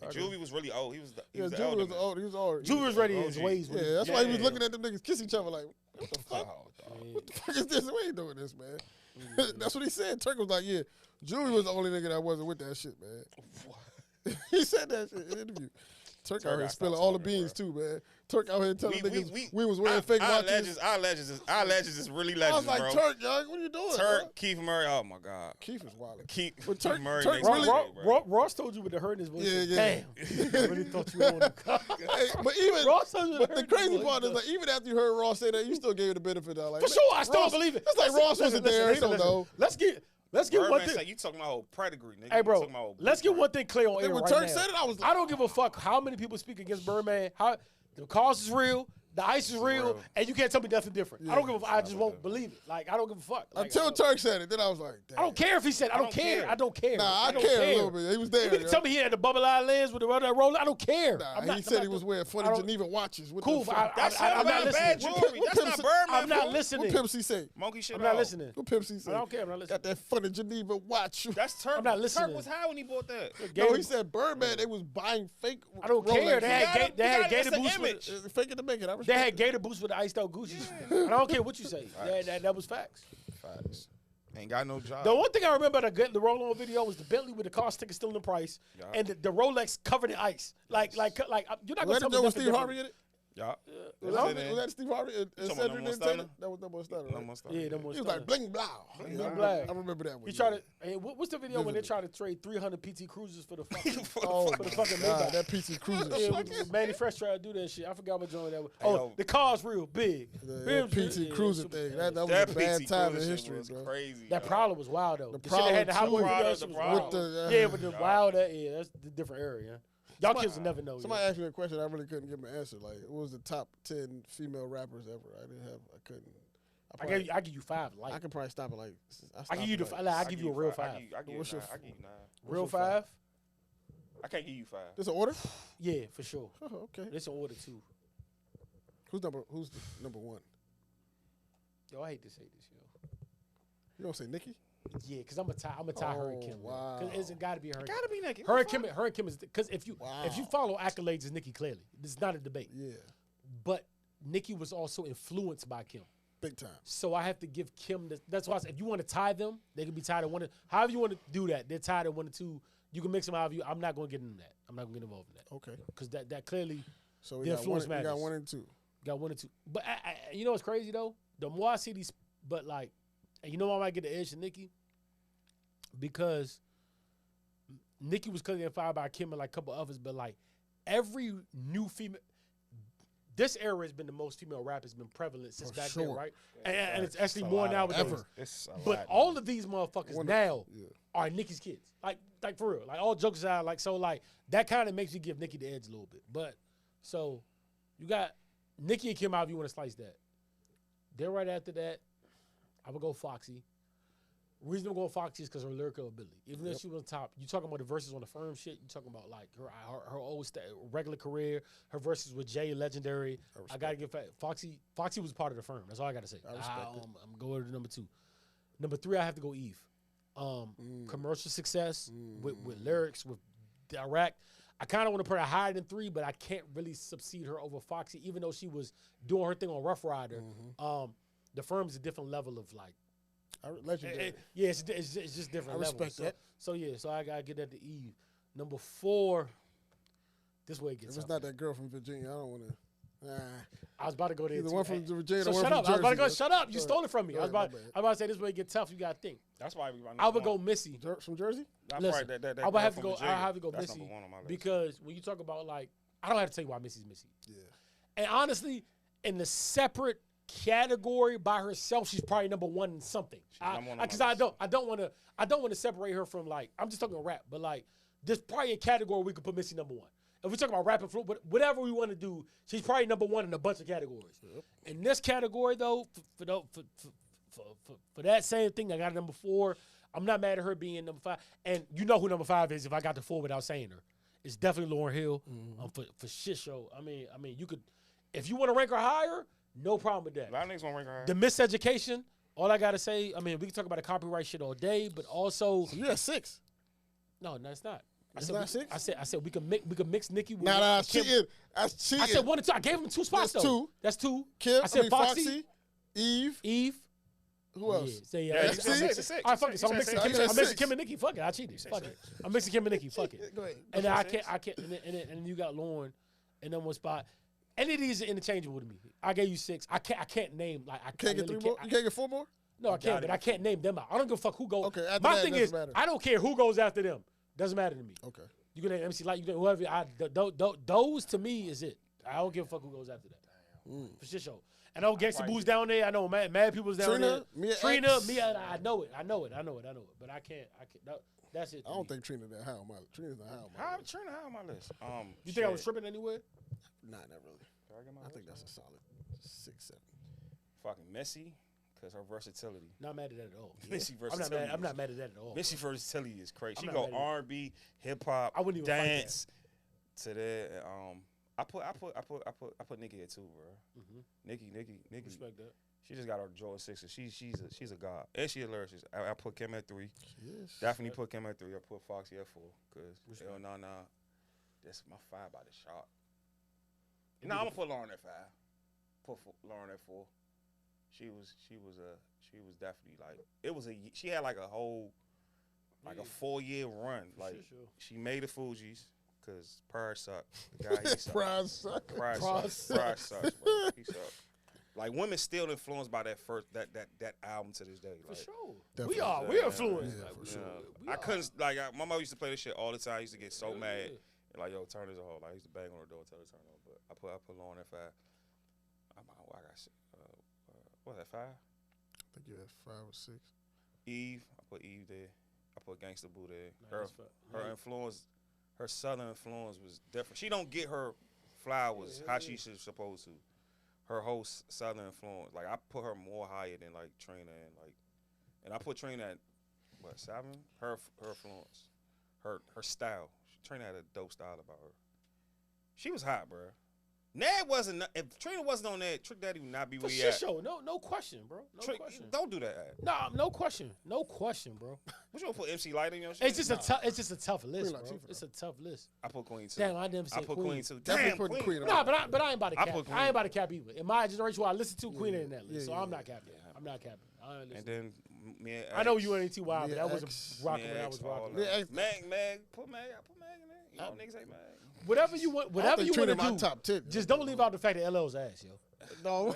Juvie was really old. He was the, he Yeah, was the Juvie elder was man. old. He was old. Juvie was ready in his OG. ways. when he- Yeah, that's why he was Yeah. looking at them niggas kiss each other like, what the fuck? Oh, dog. What the fuck is this? We ain't doing this, man. That's what he said. Turk was like, yeah, Juvie was the only nigga that wasn't with that shit, man. He said that shit in the interview. Turk out here gotta spilling stop all the talking, beans too, man. Turk out here telling niggas we was our- wearing fake our watches. Our legends is really I legends, was like, bro. Turk, young, what are you doing? Turk, bro? Keith Murray. Oh my God. Keith is wild. Keith, But Keith Turk- Murray. Turk next really- to me, bro. Ross told you with the hurt in his voice. Yeah, yeah. Damn. I really thought you were on the car. Hey, but even Ross told you with but the the hurt in his crazy voice, part is though. like even after you heard Ross say that, you still gave it the benefit of like For sure, I still Ross- believe it. It's like Ross wasn't there. He don't know. Let's get one Birdman thing. say you talking about whole pedigree, nigga. Hey, You bro, talking about let's get one thing clear on Then air when right Turk now. said it, I was like, I don't give a fuck how many people speak against Birdman. How the cause is real, the ice is real, real. and you can't tell me nothing different. I don't give a fuck. I just won't different. believe it. Like I don't give a fuck. Like, until Turk said it, then I was like, damn. I don't care if he said. I don't care. I don't care. Nah, I don't care a little bit. He was there. You mean to yo. tell me he had the bubble eye lens with the rubber roller? I don't care. Nah, I'm not, he I'm said not he was doing- wearing I funny don't- Geneva watches. With Cool. the I'm not not bad listening. jewelry. That's Pimp not C- Birdman. I'm not bro. What listening. Pimp C say? Monkey shit I'm not off. listening. What Pimp C say? I don't care. I'm not listening. Got that funny Geneva watch. That's Turk. I'm not listening. Turk was high when he bought that. No, he said Birdman. They was buying fake. I don't care. Rolexes. They had gotta- gator that's the boots with. image. Fake it to make it. I They respect had it. gator boots with the iced out Gucci's. I don't care what you say. That was facts. Facts. Ain't got no job. The one thing I remember the roll-on video was the Bentley with the car sticker still in the price, Yeah. and the Rolex covered in ice. Like you're not Was gonna that tell the me joint with nothing Steve different. Harvey in it? Yeah. Was that Steve Harvey and talking about Cedric No More didn't say Stunner? that? That was No More Stunner, No right? more stuff. Yeah, no more He was stuff. like bling blah. Bling Yeah, blah. I remember that one. He tried to. Hey, what's the video when they tried to trade 300 PT Cruisers for the fucking for the fucking God, Maybach? that PC Cruiser Yeah, shit. when Manny Fresh tried to do that shit. I forgot what joint that was. Hey, Oh, yo. the car's real big. The Rims PT real- yeah, Cruiser super thing. fast. That was That a bad PT time in Cruiser history, was bro. crazy. That yo. Prowler was wild though. The shit Prowler they had the Hot too. Boy Prowler, video, the that shit was Prowler. wild. With the, Yeah, with the wild. Yeah, that's the different era. Yeah. Y'all kids will never know. Somebody yeah. asked me a question. I really couldn't give an answer. Like, what was the top 10 female rappers ever? I couldn't. I give you 5. Like I could probably stop it. Like, I give you the. I give you a real 5. I give you What's your 9. I give you 9. Real what's your 5? I can't give you 5. This an order? Yeah, for sure. Oh, okay. It's an order too. Who's number one? Yo, I hate to say this, yo. You don't say Nicki? Yeah, because I'm gonna tie her and Kim. Wow. Because it's got to be her. and Kim. Gotta be naked. Her and Kim is because if you Wow. follow accolades, it's Nicki clearly. This is not a debate. Yeah, But Nicki was also influenced by Kim. big time. So I have to give Kim this. That's why I said, if you want to tie them, they can be tied at one. However you want to do that, they're tied at 1 or 2. You can mix them however you. I'm not going to get into that. I'm not going to get involved in that Okay. because that clearly So we The got influence one. We got matters. 1 and 2. got 1 or 2. But you know what's crazy though? The more I see these, but like, and you know why I might get the edge to Nicki? Because Nicki was clearly inspired by Kim and like a couple others, but like every new female. This era has been the most female rap has been prevalent since For back sure. then, right? And it's actually a more lot of nowadays. ever. It's a But lot. all of these motherfuckers One- now yeah. are Nicki's kids. Like for real. Like all jokes aside, like so like that kind of makes you give Nicki the edge a little bit. But so you got Nicki and Kim, however you want to slice that. Then right after that, I would go Foxy. Reason I'm going Foxy is because her lyrical ability. Even though she was on top, you talking about the verses on the Firm shit. You talking about like her old regular career, her verses with Jay, legendary. I gotta give Foxy. Foxy was part of the Firm. That's all I gotta say. I respect it. I'm going to number 2. Number 3, I have to go Eve. Commercial success with lyrics with direct. I kind of want to put her higher than 3, but I can't really succeed her over Foxy, even though she was doing her thing on Rough Rider. The Firm is a different level of like. Legendary. Yeah, it's just different. I respect levels. that. So yeah, so I gotta get that to Eve. Number 4, this way it gets. If it's tough. not that girl from Virginia, I don't want to. I was about to go there. Either too. one from Virginia, So or one shut from up. I was about to go. Jersey. Shut up. You Go stole ahead. it from me. Go I was ahead, about. my bad. I was about to say this way it get tough. You gotta think. That's why we run I would go Missy. From Jersey? Listen, I would girl have to from go. Virginia, I have to go that's Missy number 1 on my list. because when you talk about like, I don't have to tell you why Missy's Missy. Yeah. And honestly, in the separate category by herself, she's probably number 1 in something. number 1 on my Because I list. don't want to separate her from like I'm just talking rap, but like there's probably a category we could put Missy number 1. if we talk about rap influence, whatever we want to do, she's probably number one in a bunch of categories. Yep. In this category, though, for that same thing, I got number 4. I'm not mad at her being number 5. And you know who number 5 is if I got the 4 without saying her. It's definitely Lauryn Hill for shit show. I mean, you could, if you want to rank her higher, no problem with that. A lot of niggas want to rank her high. The miseducation, all I got to say, I mean, we can talk about the copyright shit all day, but also. So you at 6. No, it's not. It's not 6? I said we could mix Nicki with. Nah, that's cheating. That's cheating. I said 1 and 2. I gave him 2 spots That's though. 2. That's 2. Kim, I said Foxy, Eve. Eve. Who else? Yeah, say, Yeah, I'm you said mixing- six, it's six. All right, fuck You it. So I'm said mixing, six. Kim, You said I'm mixing six. Kim and Nicki. Fuck it. I cheated. Fuck it. I'm mixing Kim and Nicki. Fuck it. Go ahead. And then I six. can't. And then you got Lauren in that one spot. Any of these are interchangeable to me. I gave you 6. I can't name like I Can't get 3 more? You can't get 4 more? No, I can't. But I can't name them out. I don't give a fuck who goes. Okay, after My that, thing it is, doesn't matter. I don't care who goes after them. Doesn't matter to me. Okay. You can name MC Light. You can whoever. Those to me is it. I don't give a fuck who goes after that. For shit show. I know Gangsta Boo's down there. I know Mad People's down Trina, there. Mia Trina, X. Mia. I know it. But I can't. That's it. I don't think Trina that high on my list. Trina's not high on my list. Trina high on my list. You think I was tripping anywhere? Nah, not really. I think that's a solid 6, 7. Fucking Missy, because her versatility. Not mad at that at all. Missy I'm versatility. not mad at that at all. Missy versatility is crazy. I'm She not go mad at it. R&B, hip hop, I wouldn't even fight that. dance to that. I put Nicki at 2, bro. Nicki. Respect that. She just got her Jordan 6. She's a god, and she a lyricist. I put Kim at 3. Yes. Definitely put Kim at 3. I put Foxy at 4. Cause hell nah. That's my 5 by the shot. No, I'm gonna put Lauren at 5. Put Lauren at 4. She was definitely like she had like a whole like a 4-year run. Like Sure. she made the Fugees because Pride sucked. The guy he sucked. Prize suck. Pride Pride sucks. Pride sucks, bro. He sucked. Like women still influenced by that album to this day. For Like, sure. Definitely. We're influenced. Yeah, Like, for sure. we I are. couldn't like my mother used to play this shit all the time. I used to get so Yeah, mad. yeah. And like, yo, turn this off. Like I used to bang on her door, tell her to turn it off. But I put Lauren at 5. I got what's that 5? I think you had 5 or 6. Eve, I put Eve there. I put Gangsta Boo there. Nah, that's fair. Her influence, her southern influence was different. She don't get her flowers how she should supposed to. Her whole southern influence, like I put her more higher than like Trina and I put Trina at what 7? Her influence, her style. Trina had a dope style about her. She was hot, bro. Ned wasn't. If Trina wasn't on that, Trick Daddy would not be For where he shit at. show. No question, bro. No Trick, question. don't do that. Nah, no question, bro. What you gonna put MC Light in your shit? It's just a tough list, Queen bro. Latifah, It's a tough list. I put Queen too. Damn, I never said I put Queen too. Definitely Damn, putting Queen. Queen Nah, but I ain't about to I cap. put I ain't about to cap either. In my generation, what I listen to, Queen ain't in that list, Yeah, so yeah, I'm not yeah. capping. I'm not capping. I ain't And listening. then me and I know you ain't too wild, but Mia that wasn't X, rocking Mia when I X, was all rocking. that. Mia X. Meg, put Meg. I put Meg in there. You know, niggas hate Meg. Whatever you want, whatever you Trina want to in my do, top 10. just don't leave out the fact that LL's ass, yo. No, No,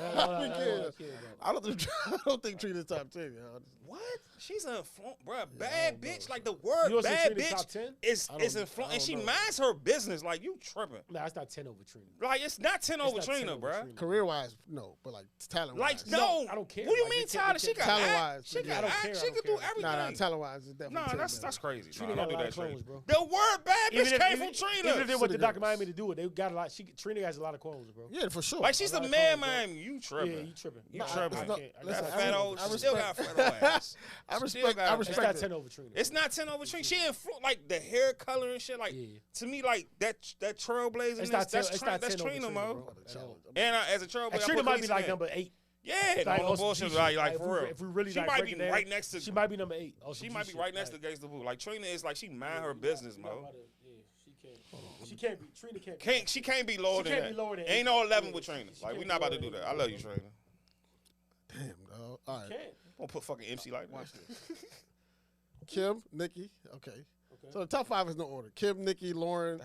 I don't think Trina's top 10. Yo. What? She's an influence, bro. I Bad don't know. bitch. Like the word You don't say bad Trina's top bitch 10? is I don't- influence, I and she don't know. minds her business. Like you tripping. Nah, it's not 10 over Trina. Like it's not 10 over not 10 Trina, over bro. Trina. Career wise, no, but like talent Like wise. no, I don't care. What do you Like, mean, they can't- Tyler? they She can't- got Talent-wise, act. She yeah. got I don't act. care, I She don't can do care. everything. Nah, talent wise is definitely. Nah, 10, that's man. crazy. Trina Nah, got don't a do lot that, of Trina. clones, bro. The word bad bitch came from Trina. Even if they went to City Dr. girls. Miami to do it, they got a lot. Trina has a lot of clones, bro. Yeah, for sure. Like she's A a lot of man, clones, bro. man. You Yeah, tripping. you tripping. You Nah, tripping. I No, can't. listen, That I fat old, respect- she still got fat old ass. I Still respect. got I it. It's respect not it. 10 over Trina. It's not 10 over Trina. She influenced like the hair color and shit. Like Yeah. to me, like that trailblazing. It's not 10. That's It's not 10 over Trina, Trina, mo. bro. At all. And as a trailblazer, And I Trina put might be Khaleesi like in. number 8. Yeah, Like, no on some bullshit. G Like shit. for real. If we really she like might break be it down, right next to. She might be number 8. She might be right next to Gangsta Boo. Like Trina is like she mind her business, mo. She can't be. Trina can't. She can't be lower She than can't that. be lower than Ain't 8. no 11 Yeah, with Trina. she Like we can't not be about to lower do than that. I 8. love you, Trina. Damn, dog. All right. Can't. Don't put fucking MC like watch this. Kim, Nicki. Okay. So the top 5 is no order. Kim, Nicki, Lauren,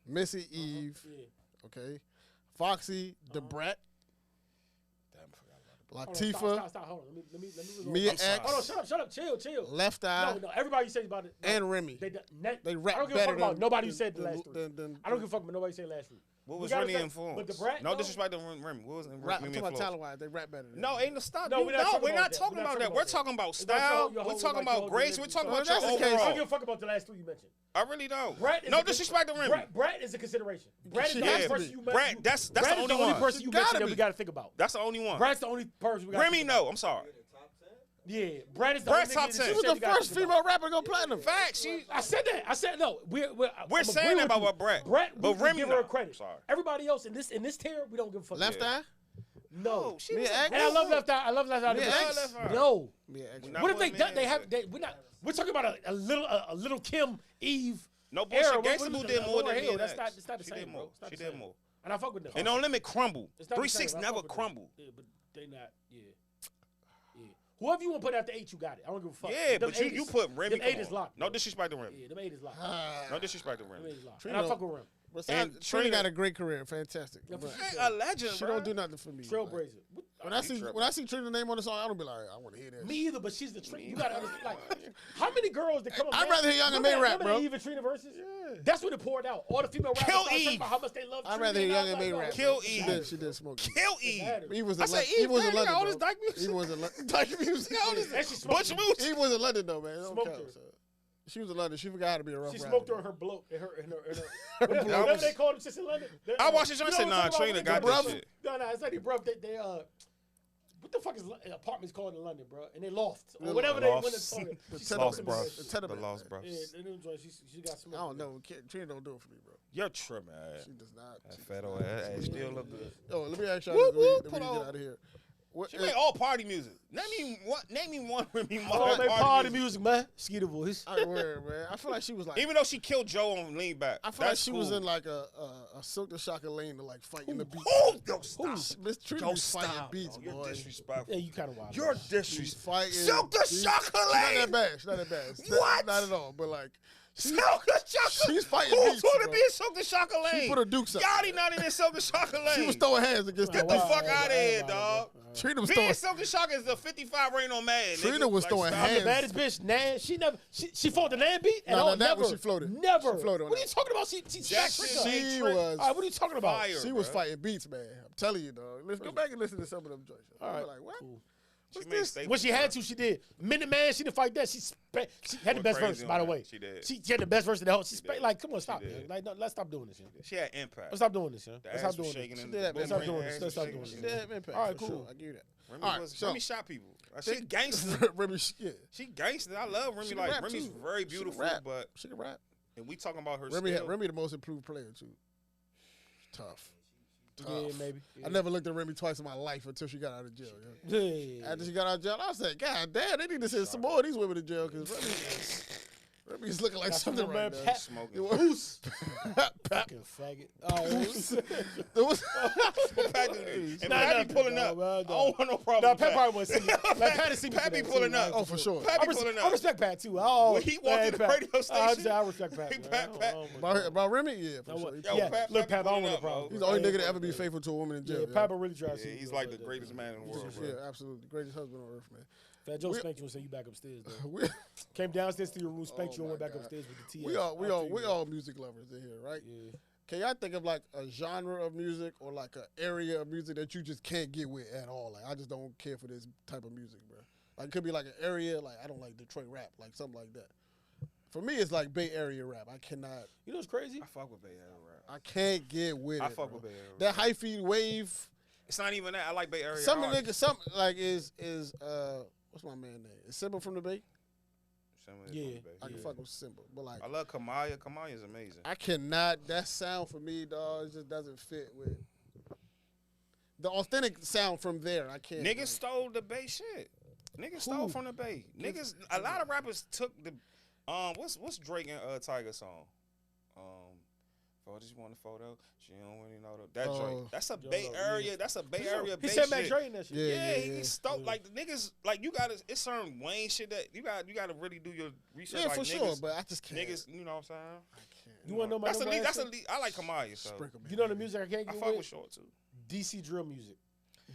Missy, Eve. Yeah. Okay. Foxy, The Brat, Damn, I forgot about Hold on, Latifah, Stop. Hold on. Let me resolve. Mia I'm sorry. X, Hold on. Shut up. Chill. Left Eye, No. Everybody says about it. No, and Remy. They They I rap don't give a better fuck about than nobody who said the than- last 3. than- I don't give a fuck about nobody who said the last 3. What We was gotta Remy say- influence? but the Brat, no though- disrespect to Remy. What was Rap, I'm Remy talking about influence? talent-wise. They rap better than No, him. ain't no stop. No, we're not talking we're about not that. talking We're not about talking that. about We're that. talking about It's not style. your We're whole, talking like, about your grace. whole We're talking delivery. about Well, your that's the case. I don't overall. give a fuck about the last 2 you mentioned. I really don't. Brett is No a- disrespect to Remy. Brett is a consideration. Brett is She the has only to person be. you Brett, mentioned. that's Brett the is only the only one. person you Gotta mentioned that be. we got to think about. That's the only one. Brett's the only person we got to Remy, think about. no. I'm sorry. Yeah, Brett is the Brett's only top nigga 10. that She was you the gotta first think female about. rapper to go platinum. Fact, she. I said that. I said no. We're We're saying that about what Brett. Brett, But we Remy, give her no. credit. Sorry. Everybody else in this tier, we don't give a fuck. Left eye? No. Oh, she Me was and a Agnes? And I love Left Eye. I love Left Eye. Me and but- Agnes? No. Yeah, actually. Not What if they putting done? me They in have. there. We're talking about a little Kim Eve. No bullshit. era. Gangsta Boo did more than me. and That's X. not. It's not the She same, did bro. more. It's not She the did same. more. And I fuck with them. And No Limit crumble. It's not the 3-6 same. I never fuck with them. crumble. Yeah, but they not. Yeah. Yeah. Whoever you want to put out the 8, you got it. I don't give a fuck. Yeah, Them but you 80s put Remy. Them 8 come is on. locked. No bro. disrespect to Remy. Yeah, them 8 is locked. No disrespect to Them 8 Remy. is locked. Trina- And I fuck with Rem. Besides, Trina- Trina got a great career. Fantastic. Yeah, for But sure. A legend, she bro. don't do nothing for me. Trailblazer. What- When I see Trina's name on the song, I don't be like, I want to hear this. Me either, but she's the Trina. You gotta understand. Like, how many girls that come up? I'd rather hear Young and Remember May rap, that- bro. remember the Eve and Trina verses? Yeah. That's when it poured out. All the female rappers Kill started talking Eve. about how much they love I'd Trina. rather hear Young I and was May like, rap. oh, Kill She Eve. did. She did smoke. Kill Eve. He was I in said, London. Eve, He was man, in you got London. all this bro. dyke music. He was in London. Dyke music. All this And she smoked bunch her. of music. He was in London though, man. It don't Smoked count, her. so. She was in London. She forgot how to be a rough She rapper. smoked her in her bloat. In her whatever they called them shits in London. I watched the joint and said, what nah, I'm talking Trina about? got They- this shit. No, it's like they bruv. They what the fuck is apartments called in London, bro? And they loft or The whatever they Loft. when it's called. The She Tenement Lost, smoked bro. them The shits. The Tenement. Lost, bro. Yeah, they them joints. She got I smoked. don't know. Trina don't do it for me, bro. You're tripping, She does not. That fat old ass still look good. Oh, let me ask y'all Whoop, this. Let whoop, me put get on. out of here. What, She made all party music. Name me one Remy Ma Oh, they party music. music, man. Skeeter voice. I wear, man. I feel like she was like. Even though she killed Joe on Lean Back. I feel like That's she was cool. in like a Silk the Shocker lane to like fighting the beat. Oh, yo, stop. Miss Trina Yo, be fighting stop. beats, You're boy. disrespectful. Yeah, you kind of wild. You're She's disrespectful. fighting. Silk the She's Shocker not Lane. that bad. She's not that bad. What? Not at all. But like, Silk the Shocker. she's fighting Who beats, told her to bro. be in Silk the Shocker Lane? She put her dukes up. Yachty not in Silk the Shocker Lane. She was throwing hands against Get that the beat. fuck out of here, dog. Trina was Being throwing. Silk the Shocker is the 55 rain on Madden. Trina nigga. was throwing stop. I'm the hands. baddest bitch. Nan, she never. She fought the Nan beat. And No, all, no, that never. was she floated. Never. She floated on What are that. you talking about? She That smacked shit Trick up. made She Trick was. All right, what are you talking about? fire. She was bruh. fighting beats, man. I'm telling you, dog. Let's go back and listen to some of them joints. All right, Like what? cool. She What's made this? staples, When she had bruh. to, she did. Minute Man, she didn't fight that. She had the Went best crazy verse, on by the that. way. She did. She had the best verse in the whole. She did. like, come on, stop, She man. did. Like, no, let's stop doing this. Yo. She had impact. Let's stop doing this, yo. The Let's ass stop was doing shaking this. in She the did have Let's stop impact. doing this. Let's stop shaking. doing She this. did have impact. All right, for cool. Sure. I give you that. Remy, All right, was, so- Remy shot people. She gangster. Remy, yeah. She gangster. I love Remy. She can Like rap, Remy's too. very She can beautiful, rap. but She can rap. and we talking about her Remy, skill. Remy, the most improved player too. Tough. Yeah, maybe. I never looked at Remy twice in my life until she got out of jail. Yeah. Yeah. After she got out of jail, I was like, God damn, they need to send some more of these women to jail because Remy's looking like Got something some right man now. Pat- smoking. It was- Fucking faggot. Oh, There was- And Pat nothing, be pulling no, up. man, I no. don't want no problem. no, with Pat Pat. probably wouldn't see me. Like, Pat has seen me. Pat for be that, pulling too, up. man, Oh, for sure. Pat I, be pulling up. I respect Pat too. Oh, When he walked man, in the Pat. radio station, I respect Pat. he man. Pat- Pat- about Remy, yeah, for I sure. want- Yo, yeah, Pat- look, Pat Pat, I don't pulling want a up, problem. He's the only nigga to ever be faithful to a woman in jail. Yeah, Papa really tries to. Yeah, he's like the greatest man in the world, bro. Yeah, absolutely. Greatest husband on earth, man. Fat Joe We- spanked you and said you back upstairs. Though. We, Came downstairs to your room, spanked Oh you, and went my back God. upstairs with the tea. we all music lovers in here, right? Yeah. Can y'all think of like a genre of music or like an area of music that you just can't get with at all? Like I just don't care for this type of music, bro. Like it could be like an area, like I don't like Detroit rap, like something like that. For me, it's like Bay Area rap. I cannot, You know what's crazy? I fuck with Bay Area rap. I can't get with I it. fuck bro. with Bay Area. That hyphy wave. It's not even that. I like Bay Area. Some of the artists. niggas, some like is what's my man name? Is Simba from the Bay? Some of it Yeah. from Bay. I can fuck with Simba, but like I love Kamaya. Kamaya is amazing. I cannot. That sound for me, dog, it just doesn't fit with the authentic sound from there. I can't. Niggas like, stole the Bay shit. Niggas stole from the Bay. Niggas, a lot of rappers took the, what's Drake and Tiger song? For just want a photo, she don't really know that Oh. joint. That's a Yo, Bay no, Area. yeah. That's a Bay Area. He Bay said Mac shit. Dre in that shit. Yeah. Yeah, he stole Yeah. like the niggas. Like you gotta, it's certain Wayne shit that you gotta really do your research. yeah, like for niggas, sure, but I just can't. niggas, you know what I'm saying? I can't. You want to know my That's number a one that's a answer? I like Kamaya. So Sprinkle me. You know the music I can't I get fuck with with? short too. DC drill music.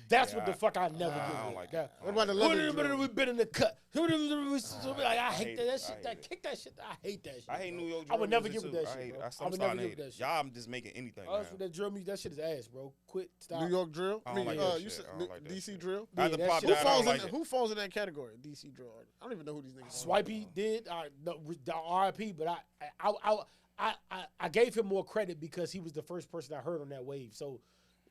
That's Yeah, what the fuck I never I get. don't with. like Yeah. that. What about the Who London did drill? we been in the cut? Who did like, I hate hate that. it. That I shit. hate That it. kick that shit. I hate that shit. I hate bro. New York I drill would never music give too. with that I shit, hate it. bro. I'm I would never starting to give hate with it. that shit. Y'all I'm just making anything now. Honestly, that drill music, that shit is ass, bro. Quit, stop. New York drill. I don't like that you shit. said I don't like that DC shit. drill. Yeah, After that Pop shit- Who died, I falls don't in like it. who falls in that category? DC drill. I don't even know who these niggas are. Swipey did. The RIP, but I gave him more credit because he was the first person I heard on that wave. So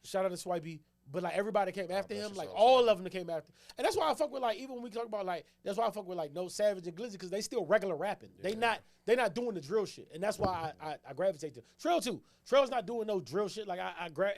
shout out to Swipey. But like everybody came after bless him, your like soul, all Swipey. of them came after, and that's why I fuck with like even when we talk about like that's why I fuck with like No Savage and Glizzy because they still regular rapping. They not doing the drill shit, and that's why I gravitate to Trail too. Trail's not doing no drill shit. Like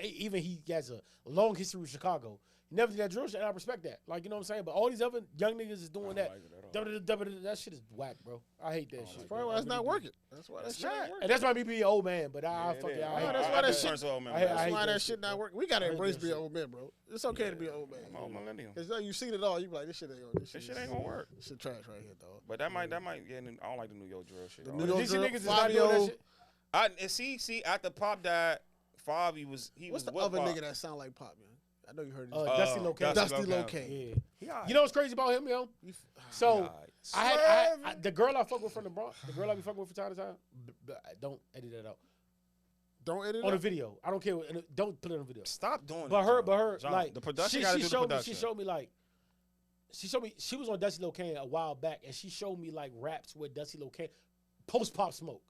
even he has a long history with Chicago. He never did that drill shit, and I respect that. Like you know what I'm saying. But all these other young niggas is doing that. That shit is whack, bro. I hate that shit. That's probably why it's not working. That's why that It's shit ain't not. working. And that's why me being an old man, but I fuck it. I hate that's that. why that shit. shit- I That's hate why that that shit, shit not bro. working. We gotta I hate embrace that being shit. old men, bro. It's okay to be an old man. I'm old millennial. Cause you seen it all. You be like, this shit ain't gonna. This shit ain't gonna work. This shit trash right here, dog. But that might yeah. I don't like the New York drill shit. The I New don't York DC drill, niggas is not doing that Fabio. shit. And see, after Pop died, Favi was What's the with other Pop. nigga that sound like Pop, man? I know you heard his Dusty Locane. Dusty Locane. Locane. Yeah. He all right. You know what's crazy about him, yo? So Alright. I the girl I fuck with from the Bronx, the girl I be fucking with from time to time. Don't edit that out Don't edit on the it. video. I don't care. Don't put it on video. Stop doing But that. her, John. like the production she gotta do the showed me. production. She showed me she was on Dusty Locane a while back, and she showed me like raps where Dusty Locane, post Pop Smoke,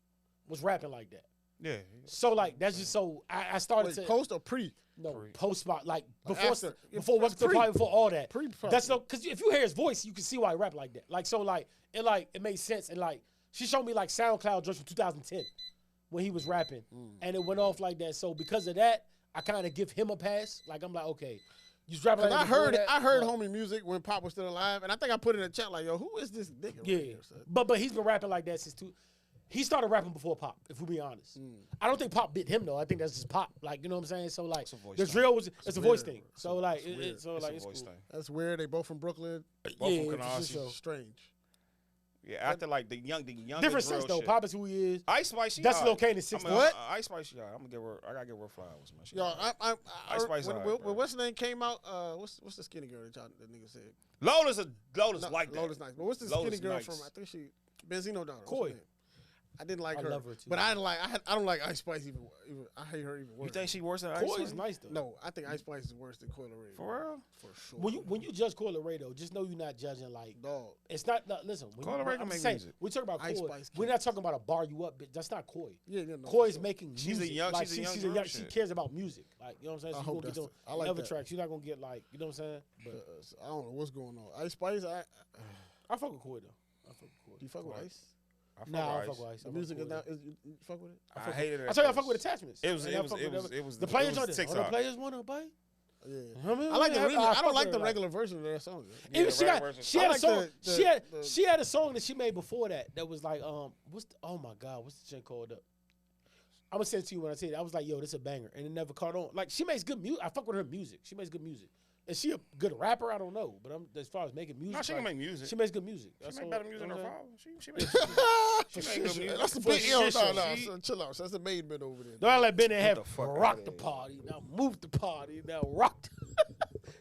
was rapping like that. Yeah. So like that's just so I started Wait, to post or pre? no Pre. post Pop like before After. before That's West pre. before all that. Pre-Pop That's no Smoke. because if you hear his voice, you can see why he rap like that. Like so like it made sense and like she showed me like SoundCloud just from 2010 when he was rapping and it went off like that. So because of that, I kind of give him a pass. Like I'm like okay, you was rapping. Cause like I before heard that, I heard but- homie music when Pop was still alive, and I think I put it in the chat like, yo, who is this nigga? Yeah, right here, son? but he's been rapping like that since he started rapping before Pop, if we be honest. I don't think Pop bit him though. I think that's just Pop. Like, you know what I'm saying? So like a voice the thing. drill was it's a voice weird. thing. So like weird. it's so It's like a it's voice cool. thing. That's weird. They both from Brooklyn. Both Yeah, from for Canarsie. sure. Strange. Yeah, after like the younger Different sense drill though. shit. Pop is who he is. Ice Spice, she Dusty alright. Locane is 60. What? Ice Spice, she alright. I'm gonna give her. I gotta give her flowers, man. She Yo, alright. I Ice Spice when, alright, when, bro. when what's the name came out? What's the skinny girl that nigga said? Lotus No, like that. Lotus Nice. But what's the Lotus skinny girl nice. from? I think she Benzino daughter. What's her Koi. name? I didn't like I her. love her, too. But I don't like Ice Spice even. I hate her even worse. You think she worse than Ice Koi Spice? is nice though. No, I think Ice Spice is worse than Coi Leray. For real? For sure. When you judge Coi Leray though, just know you're not judging like dog. it's not. Listen, when Coi you, Leray I'm can make saying, music. we talk about Ice Koi. Spice We're can. not talking about a bar you up. Bitch. That's not Koi. Yeah, no. Koi's for sure. making She's a music. young- like, she's a young she's drill she shit. cares about music. Like you know what I'm saying. I She's hope gonna get that's those I like other that. tracks. You're not gonna get like you know what I'm saying. But I don't know what's going on. Ice Spice, I fuck with Koi though. I fuck with Koi. do you fuck with Koi. Ice? I fuck Nah, I with fuck Ice. with Ice. I The fuck music with is Koi, not. though. You fuck with it? I hated it. I told you I fuck with attachments. It was. Like, It I was. fuck It with was. that. It was. The players it was joined it. All the TikTok. players want to bite. Yeah. I I like the remix. I fuck don't like with the it, regular version of that song. Yeah, Even the she rap got version. she I had a like song. the- She had a song that she made before that was like what's the, oh my god what's the shit called up? I'm gonna send it to you when I say it. I was like, yo, this is a banger, and it never caught on. Like she makes good music. I fuck with her music. She makes good music. Is she a good rapper? I don't know, but as far as making music, No, she like, can make music. She makes good music. She That's make all- better music than you know her what I'm father. She makes. She make good music. That's the For big yo. sure. No, She- son, chill out. That's the main man over there. Don't let Bennett have the fuck rock outta the here. party. Now move the party. Now rock.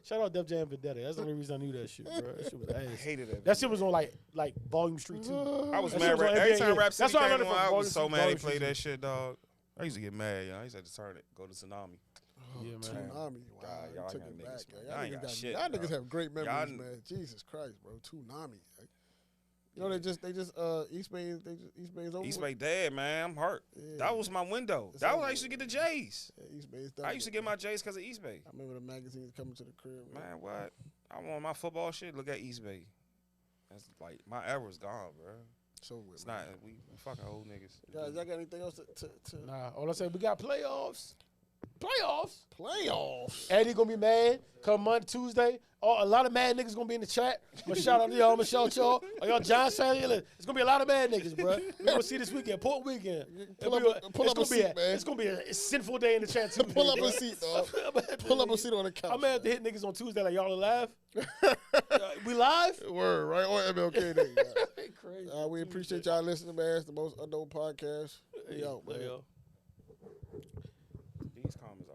Shout out Def Jam Vendetta. That's the only reason I knew that shit, bro. That shit was I ass. hated it. That shit was on like Volume Street too. I was That mad. shit was on Every NBA, time yeah. Rap City That's why I came learned it on, from I Volume was so Street, mad they Volume played Street. that shit, dog. I used to get mad, yo. I used to have to turn it, go to Tsunami. Yeah, man. Tsunami. Wow, God, you y'all took got it niggas, back. man. Y'all Y'all ain't niggas got got- shit, y'all niggas dog. have great memories, Y'all- man. Jesus Christ, bro. Tsunami. Like, you know, they just East Bay's over. East with. Bay dead, man. I'm hurt. Yeah. That was my window. It's That was over I used to with. get the J's. Yeah, East Bay's done I used to with, get man. my J's because of East Bay. I remember the magazines coming to the crib. Man, what? I want my football shit. Look at East Bay. That's like my era's gone, bro. So with, It's man. not. We fucking old niggas. Guys, y'all got anything else to Nah, all I said we got playoffs. Playoffs. playoffs? Eddie gonna be mad come Monday, Tuesday. A lot of mad niggas gonna be in the chat. I'm gonna shout out to y'all. I'm gonna shout y'all. Are y'all Giants fans? It's gonna be a lot of mad niggas, bro. We gonna see this weekend. Port weekend. Pull It's up gonna a be seat, man. It's gonna be a sinful day in the chat too. Pull up a seat, dog. Pull up a seat on the couch. I'm gonna have to hit niggas on Tuesday like y'all alive. We live? Word, right? On MLK Day. man. Crazy. We appreciate y'all listening, man. It's the most unknown podcast. We out, man. Yo. These comments